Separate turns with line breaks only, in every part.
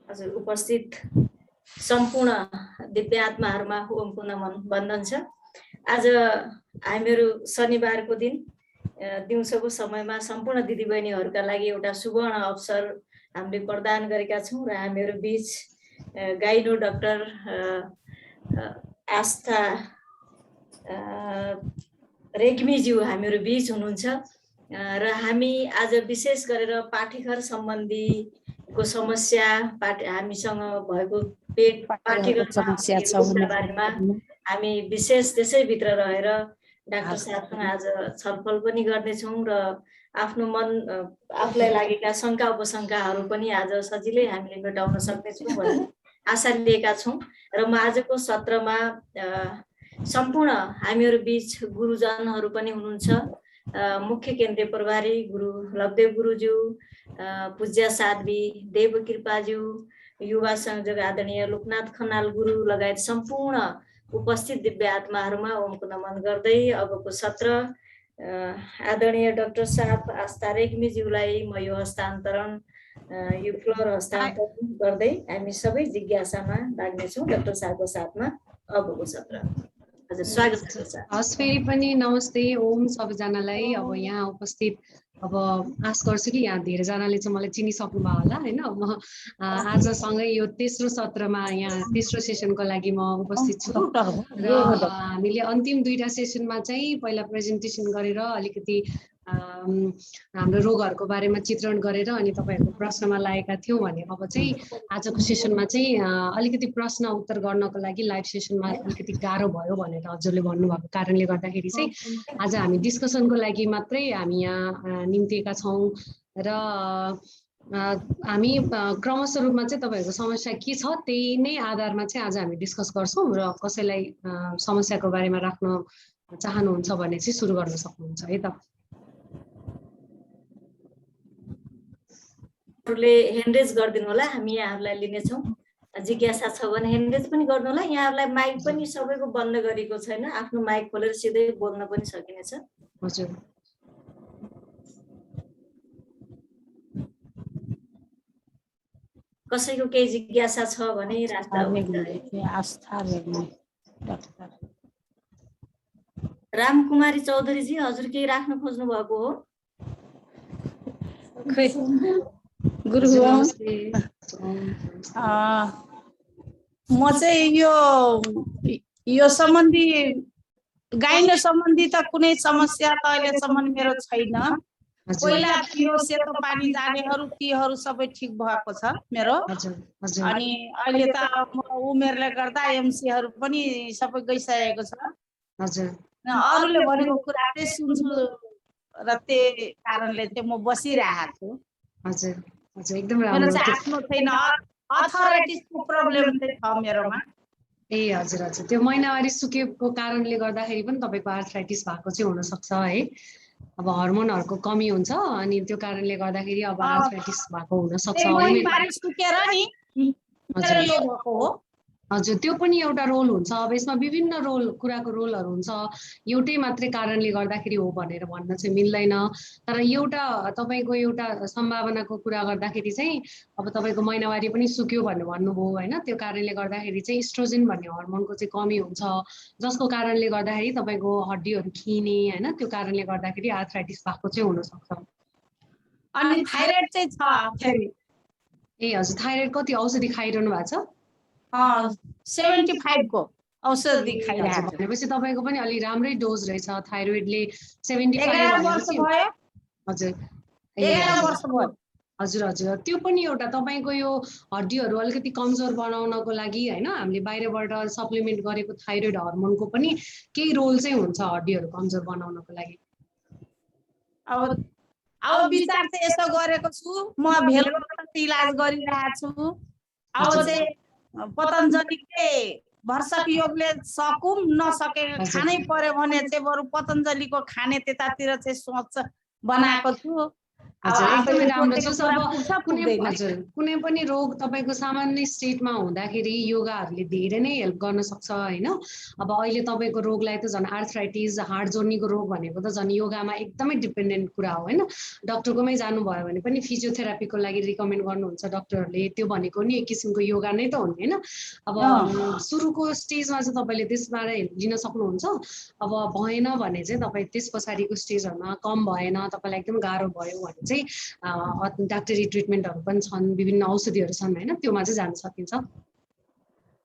हजुर उपस्थित सम्पूर्ण दिव्य आत्माहरुमा ओमको नमन वन्दन छ। आज हामीहरु शनिबारको दिन दिउँसोको समयमा सम्पूर्ण दिदीबहिनीहरुका लागि एउटा सुवर्ण अवसर हामीले प्रदान गरेका छौं र हामीहरु बीच गाइनो डाक्टर आस्था रेग्मीज्यू हामीहरु बीच हुनुहुन्छ र हामी आज विशेष गरेर पाठीघर सम्बन्धीको समस्या हामीसँग भएको पेट पाठीघर समस्याको बारेमा हामी विशेष त्यसैभित्र रहेर डाक्टर साहबसँग आज छलफल पनि गर्नेछौँ र आफ्नो मन आफूलाई लागेका शंका उपशंकाहरू पनि आज सजिलै हामीले मेटाउन सक्नेछौँ भन्ने आशा लिएका छौँ र म आजको सत्रमा सम्पूर्ण हामीहरु बीच गुरुजनहरू पनि हुनुहुन्छ। मुख्य केन्द्रीय प्रभारी गुरु लभदेव गुरुज्यू, पूज्य साध्वी देव कृपाज्यू, युवा संयोजक आदरणीय लोकनाथ खनाल गुरु लगायत सम्पूर्ण उपस्थित दिव्य आत्माहरुमा ओमको नमन गर्दै अबको सत्र आदरणीय डाक्टर साहब आस्था रेग्मीज्यूलाई म यो हस्तान्तरण यो फ्लोर हस्तान्तरण गर्दै हामी सबै जिज्ञासामा लाग्नेछौँ डाक्टर साहबको साथमा अबको सत्र। हजुर स्वागत छ सर।
हस् फेरि पनि नमस्ते ओम सबैजनालाई। अब यहाँ उपस्थित अब आश गर्छु कि यहाँ धेरै जनाले चाहिँ मलाई चिनिसक्नु भयो होला हैन। म आज सँगै यो तेस्रो सत्रमा यहाँ तेस्रो सेसनको लागि म उपस्थित छु र हामीले अन्तिम दुईटा सेसनमा चाहिँ पहिला प्रेजेन्टेसन गरेर अलिकति हाम्रो रोगहरूको बारेमा चित्रण गरेर अनि तपाईहरुको प्रश्नमा लागेका थियौं भने अब चाहिँ आजको सेसनमा चाहिँ अलिकति प्रश्न उत्तर गर्नको लागि लाइभ सेसनमा अलिकति गाह्रो भयो भनेर हजुरले भन्नुभएको कारणले गर्दाखेरि चाहिँ आज हामी डिस्कसनको लागि मात्रै हामी यहाँ निम्तिएका छौं र हामी क्रमशः रूपमा चाहिँ तपाईहरुको समस्या के छ त्यही नै आधारमा चाहिँ आज हामी डिस्कस गर्छौं र कसैलाई समस्याको बारेमा राख्न चाहनुहुन्छ भने चाहिँ सुरु गर्न सक्नुहुन्छ है त।
ह्यान्डरेज गरिदिनु होला, हामी यहाँहरुलाई लिनेछौँ। जिज्ञासा छ भने ह्यान्डरेज पनि गर्नु होला। यहाँहरुलाई माइक पनि सबैको बन्द गरेको छैन, आफ्नो माइक खोलेर सिधै बोल्न पनि सकिनेछ।
हजुर
कसैको केही जिज्ञासा छ भने रामकुमारी चौधरीजी हजुर केही राख्न खोज्नु भएको हो?
गुरु म चाहिँ यो सम्बन्धी गाइनो सम्बन्धी त कुनै समस्या त अहिलेसम्म मेरो छैन। पहिला थियो सेतो पानी जानेहरू तीहरू सबै ठिक भएको छ मेरो। अनि अहिले त उमेरले गर्दा एमसीहरू पनि सबै गइसकेको छ। अरूले भनेको कुरा चाहिँ सुन्छु र त्यही कारणले चाहिँ म बसिरहेको छु।
हजुर हजुर एकदम राम्रो।
आफ्नो छैन, अथोरिटीको प्रब्लम चाहिँ छ मेरोमा।
ए हजुर हजुर त्यो महिनावारी सुकेको कारणले गर्दाखेरि पनि तपाईको आर्थराइटिस भएको चाहिँ हुन सक्छ है। अब हर्मोनहरुको कमी हुन्छ अनि त्यो कारणले गर्दाखेरि अब आर्थराइटिस भएको हुन सक्छ।
महिनावारी सुकेर नि
हजुर
यो भएको हो।
हजुर त्यो पनि एउटा रोल हुन्छ। अब यसमा विभिन्न कुराको रोलहरु हुन्छ, एउटै मात्रै कारणले गर्दाखेरि हो भनेर भन्न चाहिँ मिल्दैन। तर एउटा तपाईको एउटा सम्भावनाको कुरा गर्दाखेरि चाहिँ अब तपाईको महिनावारी पनि सुक्यो भन्ने भन्नुभयो हैन। त्यो कारणले गर्दाखेरि चाहिँ एस्ट्रोजन भन्ने हर्मोनको चाहिँ कमी हुन्छ, जसको कारणले गर्दाखेरि तपाईको हड्डीहरु खिने हैन। त्यो कारणले गर्दाखेरि आर्थराइटिस भएको चाहिँ हुन सक्छ।
अनि थाइरोइड चाहिँ छ फेरि।
ए हजुर थाइरोइड कति औषधि खाइरहनु भएको छ?
75 को औषधि खाइरहेको
भनेपछि तपाईको पनि अलि राम्रै डोज रहेछ थाइरोइडले 75
वर्ष भयो।
हजुर
11 वर्ष भयो।
हजुर हजुर त्यो पनि एउटा तपाईको यो हड्डीहरु अलिकति कमजोर बनाउनको लागि हैन हामीले बाहिरबाट सप्लिमेन्ट गरेको थाइरोइड हर्मोनको पनि केही रोल चाहिँ हुन्छ हड्डीहरु कमजोर बनाउनको लागि।
अब विचार चाहिँ यसो गरेको छु, म भेलबाट इलाज गरिरहेको छु। अब चाहिँ पतञ्जलिले भरसक योगले सकुम नसके खानै पर्यो भने चाहिँ बरु पतञ्जलिको खाने त्यतातिर चाहिँ सोच बनाएको छु।
हजुर एकदमै राम्रो छ।
सोचेको कुरा
अब
पुग्छ
कुनै
पुग्दैन
हजुर कुनै पनि रोग तपाईँको सामान्य स्टेटमा हुँदाखेरि योगाहरूले धेरै नै हेल्प गर्न सक्छ होइन। अब अहिले तपाईँको रोगलाई त झन् आर्थराइटिस हाड जोर्नीको रोग भनेको त झन् योगामा एकदमै डिपेन्डेन्ट कुरा हो होइन। डक्टरकोमै जानुभयो भने पनि फिजियोथेरापीको लागि रिकमेन्ड गर्नुहुन्छ डक्टरहरूले, त्यो भनेको नि एक किसिमको योगा नै त हो नि होइन। अब सुरुको स्टेजमा चाहिँ तपाईँले त्यसबाट हेल्प लिन सक्नुहुन्छ। अब भएन भने चाहिँ तपाईँ त्यस पछाडिको स्टेजहरूमा कम भएन, तपाईँलाई एकदम गाह्रो भयो भने चाहिँ डाक्टरी ट्रिटमेन्टहरू पनि छन्, विभिन्न औषधिहरू छन् होइन, त्योमा चाहिँ जान सकिन्छ।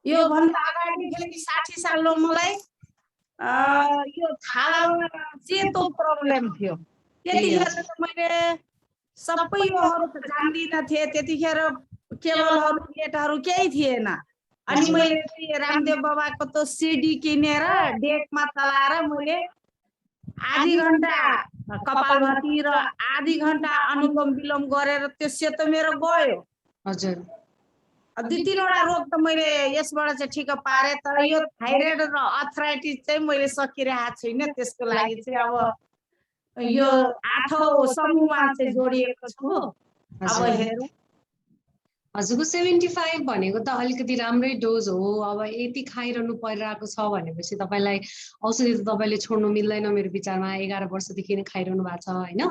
यो भन्दा अगाडि 60 सालमा मलाई यो छालामा सेतो प्रब्लम थियो। त्यतिखेर त मैले सबै योहरू त जान्दिनँ थिएँ, त्यतिखेर केबलहरू नेटहरू केही थिएन। अनि मैले चाहिँ रामदेव बाबाको त सिडी किनेर डेकमा चलाएर मैले आधी घन्टा कपालभाती र आधी घन्टा अनुलोम विलोम गरेर त्यो सेतो मेरो गयो।
हजुर
2-3वटा रोग त मैले यसबाट चाहिँ ठिक पारे, तर यो थाइरोइड र अर्थराइटिस चाहिँ मैले सकिरहेको छैन। त्यसको लागि चाहिँ अब यो 8औं समूहमा चाहिँ जोडिएको छु। अब हेरौँ।
हजुरको 75 भनेको त अलिकति राम्रै डोज हो। अब यति खाइरहनु परिरहेको छ भनेपछि तपाईँलाई औषधि त तपाईँले छोड्नु मिल्दैन मेरो विचारमा। 11 वर्षदेखि नै खाइरहनु भएको छ होइन।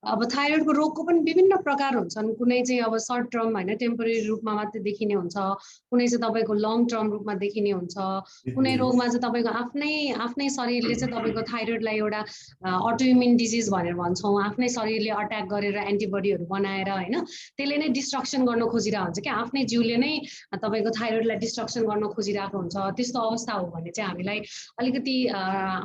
अब थाइरोइडको रोगको पनि विभिन्न प्रकार हुन्छन्। कुनै चाहिँ अब सर्ट टर्म होइन टेम्पोरेरी रूपमा मात्रै देखिने हुन्छ, कुनै चाहिँ तपाईँको लङ टर्म रूपमा देखिने हुन्छ, कुनै रोगमा चाहिँ तपाईँको आफ्नै शरीरले चाहिँ तपाईँको थाइरोइडलाई एउटा अटोइम्युन डिजिज भनेर भन्छौँ, आफ्नै शरीरले अट्याक गरेर एन्टिबडीहरू बनाएर होइन त्यसले नै डिस्ट्रक्सन गर्न खोजिरहेको हुन्छ क्या, आफ्नै जिउले नै तपाईँको थाइरोइडलाई डिस्ट्रक्सन गर्न खोजिरहेको हुन्छ। त्यस्तो अवस्था हो भने चाहिँ हामीलाई अलिकति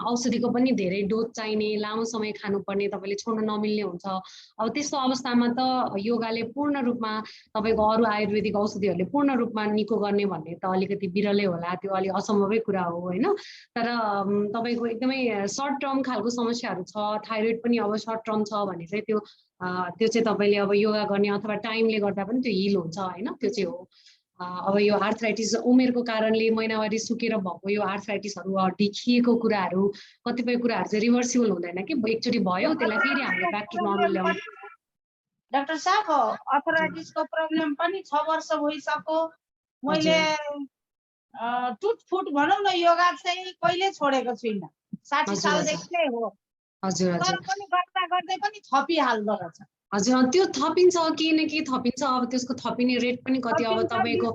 औषधिको पनि धेरै डोज चाहिने, लामो समय खानुपर्ने, तपाईँले छोड्न नमिल्ने हुन्छ। अब त्यस्तो अवस्थामा त योगाले पूर्ण रूपमा तपाईँको अरू आयुर्वेदिक औषधिहरूले पूर्ण रूपमा निको गर्ने भन्ने त अलिकति बिरलै होला, त्यो अलिक असम्भवै कुरा हो होइन। तर तपाईँको एकदमै सर्ट टर्म खालको समस्याहरू छ, थाइरोइड पनि अब सर्ट टर्म छ भने चाहिँ त्यो चाहिँ तपाईँले अब योगा गर्ने अथवा टाइमले गर्दा पनि त्यो हिल हुन्छ होइन, त्यो चाहिँ हो। अब यो आर्थराइटिस उमेरको कारणले महिनावारी सुकेर भएको यो आर्थराइटिसहरू देखिएको कुराहरू कतिपय कुराहरू चाहिँ रिभर्सिबल हुँदैन कि, एकचोटि भयो त्यसलाई फेरि हामीले ब्याक टु नर्मल ल्याउनु।
डाक्टर साहब अर्थराइटिसको प्रब्लम पनि 6 वर्ष भइसक्यो। मैले टुटफुट भनौँ न योगा चाहिँ कहिले छोडेको छुइनँ, 60 सालदेखि नै हो।
हजुर
तर
हजुर
पनि गर्दा गर्दै पनि थपिहाल्दो रहेछ।
हजुर त्यो थपिन्छ, केही न केही थपिन्छ। अब त्यसको थपिने रेट पनि कति, अब तपाईँको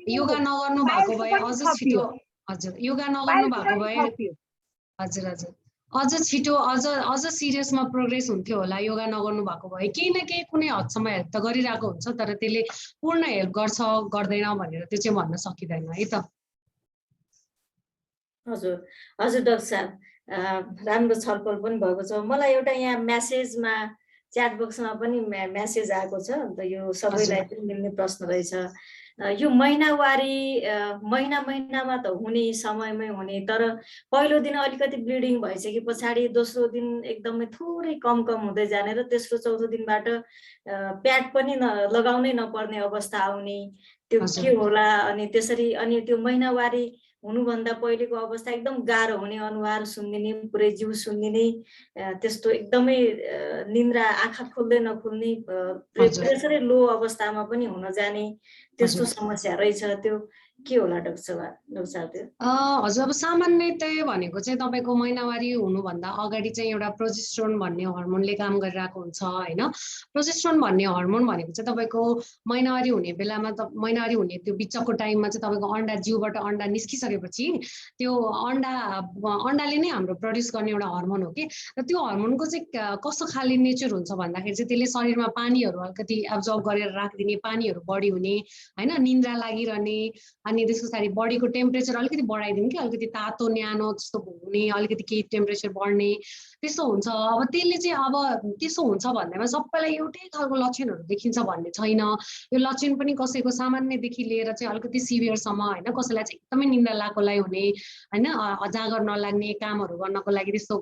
योगा नगर्नु भएको भए अझ छिटो, हजुर योगा नगर्नु भएको भए हजुर हजुर अझ छिटो अझ सिरियसमा प्रोग्रेस हुन्थ्यो होला। योगा नगर्नु भएको भए केही न केही कुनै हदसम्म हेल्प त गरिरहेको हुन्छ, तर त्यसले पूर्ण हेल्प गर्छ गर्दैन भनेर त्यो चाहिँ भन्न सकिँदैन है त।
हजुर हजुर डाक्टर साहब राम्रो छलफल पनि भएको छ। मलाई एउटा यहाँ म्यासेजमा च्याट बक्समा पनि म्यासेज आएको छ, अन्त यो सबैलाई पनि मिल्ने प्रश्न रहेछ। यो महिनावारी महिनामा त हुने, समयमै हुने, तर पहिलो दिन अलिकति ब्लिडिङ भइसके पछाडि दोस्रो दिन एकदमै थोरै कम हुँदै जाने र तेस्रो चौथो दिनबाट प्याड पनि लगाउनै नपर्ने अवस्था आउने, त्यो के होला? अनि त्यसरी अनि त्यो महिनावारी हुनुभन्दा पहिलेको अवस्था एकदम गाह्रो हुने, अनुहार सुन्निने, पुरै जिउ सुन्निने, त्यस्तो एकदमै निन्द्रा, आँखा खोल्दै नखुल्ने, प्रेसरै लो अवस्थामा पनि हुन जाने, त्यस्तो समस्या रहेछ। त्यो के होला डाक्टर साहब?
हजुर अब सामान्यतया भनेको चाहिँ तपाईँको महिनावारी हुनुभन्दा अगाडि चाहिँ एउटा प्रोजेस्टेरोन भन्ने हर्मोनले काम गरिरहेको हुन्छ होइन। प्रोजेस्टेरोन भन्ने हर्मोन भनेको चाहिँ तपाईँको महिनावारी हुने बेलामा त महिनावारी हुने त्यो बिचको टाइममा चाहिँ तपाईँको अन्डा, जिउबाट अन्डा निस्किसकेपछि त्यो अन्डाले नै हाम्रो प्रड्युस गर्ने एउटा हर्मोन हो कि। र त्यो हर्मोनको चाहिँ कस्तो खाले नेचर हुन्छ भन्दाखेरि चाहिँ त्यसले शरीरमा पानीहरू अलिकति एब्जर्ब गरेर राखिदिने, पानीहरू बढी हुने होइन, निन्द्रा लागिरहने, अनि त्यस पछाडि बडीको टेम्परेचर अलिकति बढाइदिने कि, अलिकति तातो न्यानो जस्तो हुने, अलिकति केही टेम्परेचर बढ्ने, त्यस्तो हुन्छ। अब त्यसले चाहिँ अब त्यसो हुन्छ भन्दैमा सबैलाई एउटै खालको लक्षणहरू देखिन्छ भन्ने छैन। यो लक्षण पनि कसैको सामान्यदेखि लिएर चाहिँ अलिकति सिभियरसम्म होइन, कसैलाई चाहिँ एकदमै निन्द्रा लागेकोलाई हुने होइन, जाँगर नलाग्ने, कामहरू गर्नको लागि त्यस्तो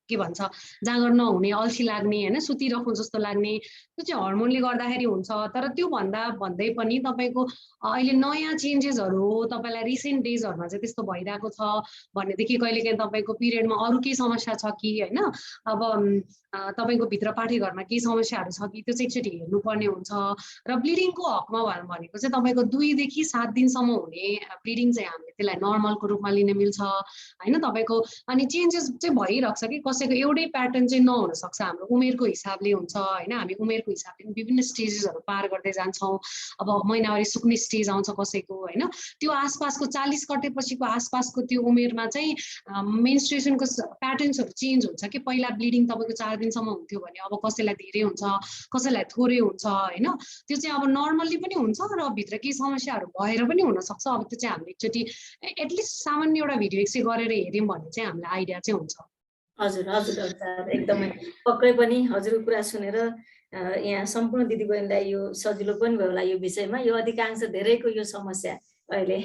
के भन्छ जाँगर नहुने, अल्छी लाग्ने होइन, सुतिरहँ जस्तो लाग्ने, त्यो चाहिँ हर्मोनले गर्दाखेरि हुन्छ। तर त्यो भन्दै पनि तपाईँको अहिले नयाँ चेन्जेसहरू हो, तपाईँलाई रिसेन्ट डेजहरूमा चाहिँ त्यस्तो भइरहेको छ भनेदेखि कहिलेकाहीँ तपाईँको पिरियडमा अरू केही समस्या छ कि होइन, अब तपाईँको भित्र पाठेघरमा केही समस्याहरू छ कि त्यो चाहिँ एकचोटि हेर्नुपर्ने हुन्छ। र ब्लिडिङको हकमा भनेको चाहिँ तपाईँको 2 देखि 7 दिनसम्म हुने ब्लिडिङ चाहिँ हामीले त्यसलाई नर्मलको रूपमा लिन मिल्छ होइन तपाईँको। अनि चेन्जेस चाहिँ भइरहेको छ कि कसैको एउटै प्याटर्न चाहिँ नहुन सक्छ, हाम्रो उमेरको हिसाबले हुन्छ होइन, हामी उमेरको हिसाबले विभिन्न स्टेजेसहरू पार गर्दै जान्छौँ। अब महिनावारी सुक्ने स्टेज आउँछ कसैको होइन, त्यो आसपासको 40 कटेपछिको आसपासको त्यो उमेरमा चाहिँ मेन्स्ट्रुएसनको प्याटर्न्सहरू चेन्ज हुन्छ कि पहिला ब्लिडिङ तपाईँको 4 दिनसम्म हुन्थ्यो भने अब कसैलाई धेरै हुन्छ, कसैलाई थोरै हुन्छ होइन। त्यो चाहिँ अब नर्मल्ली पनि हुन्छ र भित्र केही समस्याहरू भएर पनि हुनसक्छ। अब त्यो चाहिँ हामीले एकचोटि एटलिस्ट सामान्य एउटा भिडियो एक्सरे गरेर हेऱ्यौँ भने चाहिँ हामीलाई आइडिया चाहिँ हुन्छ।
हजुर हजुर डाक्टर साहब, एकदमै पक्कै पनि हजुरको कुरा सुनेर यहाँ सम्पूर्ण दिदीबहिनीलाई यो सजिलो पनि भयो होला यो विषयमा। यो अधिकांश धेरैको यो समस्या अहिले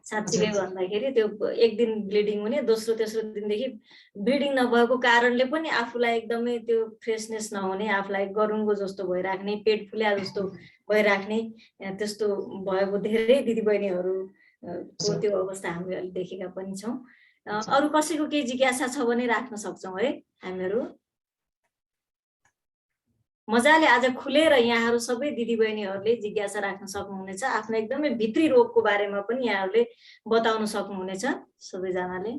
साँच्चीकै भन्दाखेरि त्यो एक दिन ब्लिडिङ हुने, दोस्रो तेस्रो दिनदेखि ब्लिडिङ नभएको कारणले पनि आफूलाई एकदमै त्यो फ्रेसनेस नहुने, आफूलाई गरुङको जस्तो भइराख्ने, पेट फुल्या जस्तो भइराख्ने, त्यस्तो भएको धेरै दिदीबहिनीहरूको त्यो अवस्था हामीले अहिले देखेका पनि छौँ। अरू कसैको केही जिज्ञासा छ भने राख्न सक्छौँ है हामीहरू। मजाले आज खुलेर यहाँहरू सबै दिदीबहिनीहरूले जिज्ञासा राख्न सक्नुहुनेछ, आफ्नो एकदमै भित्री रोगको बारेमा पनि यहाँहरूले बताउन सक्नुहुनेछ सबैजनाले।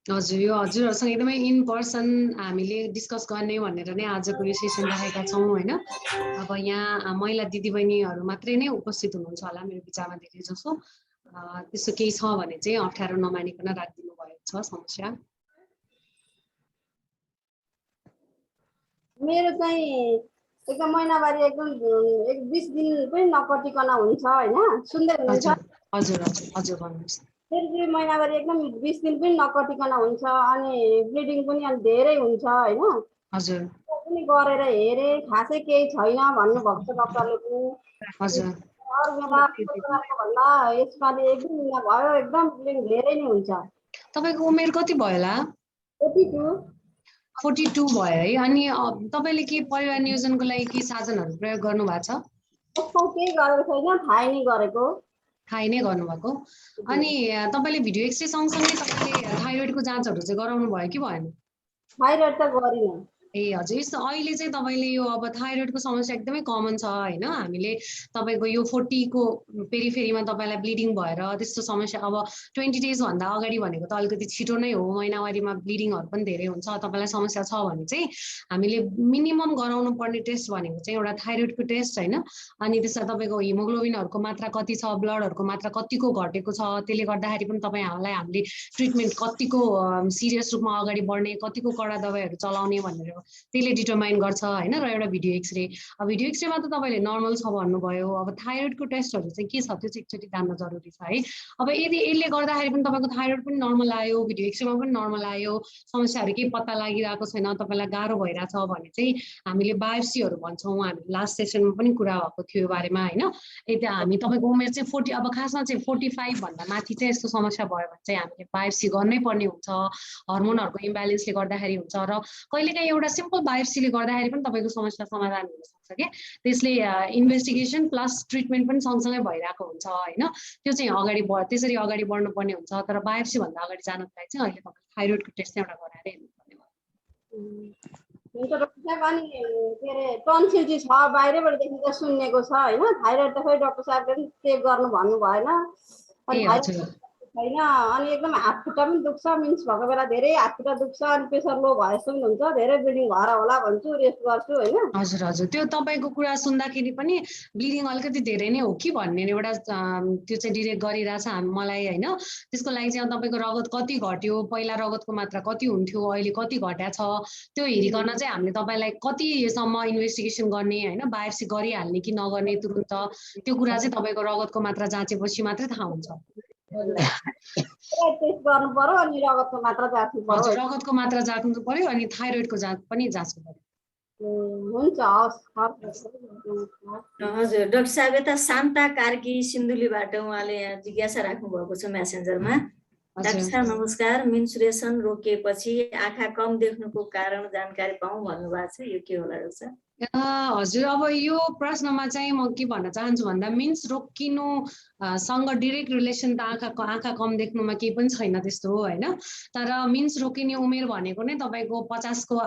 हजुर, यो हजुरहरूसँग एकदमै इन पर्सन हामीले डिस्कस गर्ने भनेर नै आजको यो सेसन राखेका छौँ होइन। अब यहाँ महिला दिदीबहिनीहरू मात्रै नै उपस्थित हुनुहुन्छ होला मेरो विचारमा धेरै जसो। त्यस्तो केही छ भने चाहिँ अप्ठ्यारो नमानिकन राखिदिनु भएको छ समस्या।
मेरो चाहिँ एकदम महिनावारी एकदम 20 दिन पनि नकटिकन हुन्छ होइन, सुन्दै हुनुहुन्छ?
हजुर हजुर हजुर भन्नुहोस्।
फेरि महिनावारी एकदम 20 दिन पनि नकटिकन हुन्छ अनि ब्लिडिङ पनि अलि धेरै हुन्छ होइन।
हजुर
पनि गरेर हेरे खासै केही छैन भन्नुभएको छ डक्टरले पनि।
हजुर
अरू बेला भन्दा यसपालि 1 दिन भयो एकदम ब्लिडिङ धेरै नै हुन्छ।
तपाईँको उमेर कति भयो होला? 42 भयो है। अनि तपाईँले के परिवार नियोजनको लागि के साधनहरू प्रयोग गर्नु भएको छ?
केही गरेको छैन, थाहै नै गरेको।
थाहै नै गर्नुभएको। अनि तपाईँले भिडियो एक्सरे सँगसँगै तपाईँले थाइरोइडको जाँचहरू चाहिँ गराउनु भयो कि भएन?
थाइरोइड त गरिनँ।
ए हजुर, यस्तो अहिले चाहिँ तपाईँले यो अब थाइरोइडको समस्या एकदमै कमन छ होइन। हामीले तपाईँको यो 40 को पेरिफेरीमा तपाईँलाई ब्लिडिङ भएर त्यस्तो समस्या अब 20 डेजभन्दा अगाडि भनेको त अलिकति छिटो नै हो, महिनावारीमा ब्लिडिङहरू पनि धेरै हुन्छ। तपाईँलाई समस्या छ भने चाहिँ हामीले मिनिमम गराउनु पर्ने टेस्ट भनेको चाहिँ एउटा थाइरोइडको टेस्ट होइन। अनि त्यसमा तपाईँको हिमोग्लोबिनहरूको मात्रा कति छ, ब्लडहरूको मात्रा कतिको घटेको छ, त्यसले गर्दाखेरि पनि तपाईँहरूलाई हामीले ट्रिटमेन्ट कतिको सिरियस रूपमा अगाडि बढ्ने, कतिको कडा दबाईहरू चलाउने भनेर त्यसले डिटरमाइन गर्छ होइन। र एउटा भिडियो एक्सरे, अब भिडियो एक्सरेमा त तपाईँले नर्मल छ भन्नुभयो। अब थाइरोइडको टेस्टहरू चाहिँ के छ त्यो चाहिँ एकचोटि जान्न जरुरी छ है। अब यदि यसले गर्दाखेरि पनि तपाईँको थाइरोइड पनि नर्मल आयो, भिडियो एक्सरेमा पनि नर्मल आयो, समस्याहरू केही पत्ता लागिरहेको छैन, तपाईँलाई गाह्रो भइरहेछ भने चाहिँ हामीले बायोप्सीहरू भन्छौँ। हामी लास्ट सेसनमा पनि कुरा भएको थियो यो बारेमा होइन। यदि हामी तपाईँको उमेर चाहिँ 40, अब खासमा चाहिँ 45 भन्दा माथि चाहिँ यस्तो समस्या भयो भने चाहिँ हामीले बायोप्सी गर्नै पर्ने हुन्छ। हर्मोनहरूको इम्ब्यालेन्सले गर्दाखेरि हुन्छ र कहिलेकाहीँ एउटा सिम्पल बायोप्सीले गर्दाखेरि पनि तपाईँको समस्या समाधान हुनसक्छ कि। त्यसले इन्भेस्टिगेसन प्लस ट्रिटमेन्ट पनि सँगसँगै भइरहेको हुन्छ होइन। त्यो चाहिँ त्यसरी अगाडि बढ्नुपर्ने हुन्छ। तर बायोप्सी भन्दा अगाडि जानको लागि चाहिँ अहिले तपाईँले थाइरोइडको टेस्ट चाहिँ एउटा गराएर हेर्नुपर्ने भयो।
हुन्छ डक्टर साहब। अनि के अरे टन्सिल चाहिँ छ, बाहिरबाटदेखि त सुन्नेको छ होइन। थाइरोइड त खै डक्टर साहबले पनि चेक गर्नु भन्नु भएन। अनि छैन। अनि एकदम हात खुट्टा पनि दुख्छ, मिन्स भएको बेला धेरै हात खुट्टा दुख्छ, अनि प्रेसर लो भए जस्तो पनि हुन्छ। धेरै ब्लिडिङ भएर होला भन्छु, रेस्ट गर्छु होइन।
हजुर हजुर, त्यो तपाईँको कुरा सुन्दाखेरि पनि ब्लिडिङ अलिकति धेरै नै हो कि भन्ने एउटा त्यो चाहिँ डिरेक्ट गरिरहेछ मलाई होइन। त्यसको लागि चाहिँ तपाईँको रगत कति घट्यो, पहिला रगतको मात्रा कति हुन्थ्यो, अहिले कति घट्या छ, त्यो हेरिकन चाहिँ हामीले तपाईँलाई कतिसम्म इन्भेस्टिगेसन गर्ने होइन, बायोप्सी गरिहाल्ने कि नगर्ने तुरुन्त, त्यो कुरा चाहिँ तपाईँको रगतको मात्रा जाँचेपछि मात्रै थाहा हुन्छ।
टेस्ट गर्नु पर्यो अनि रगतको मात्रा जाँच्नु पर्यो।
रगतको मात्रा जाँच्नु पर्यो अनि थाइरोइडको जाँच पनि जाँच्नु पर्यो।
हुन्छ, हवस्।
हजुर डाक्टर साहब, यता शान्ता कार्की सिन्धुलीबाट उहाँले यहाँ जिज्ञासा राख्नु भएको छ मेसेन्जरमा। डाक्टर साहब नमस्कार। मेन्सुरेसन रोकिएपछि आँखा कम देख्नुको कारण जानकारी पाऊँ भन्नुभएको छ, यो के होला डाक्टर?
हजुर, अब यो प्रश्नमा चाहिँ म के भन्न चाहन्छु भन्दा मिन्स रोकिनु सँग डाइरेक्ट रिलेसन त आँखा कम देख्नुमा केही पनि छैन त्यस्तो होइन। तर मिन्स रोकिने उमेर भनेको नै तपाईँको 50 को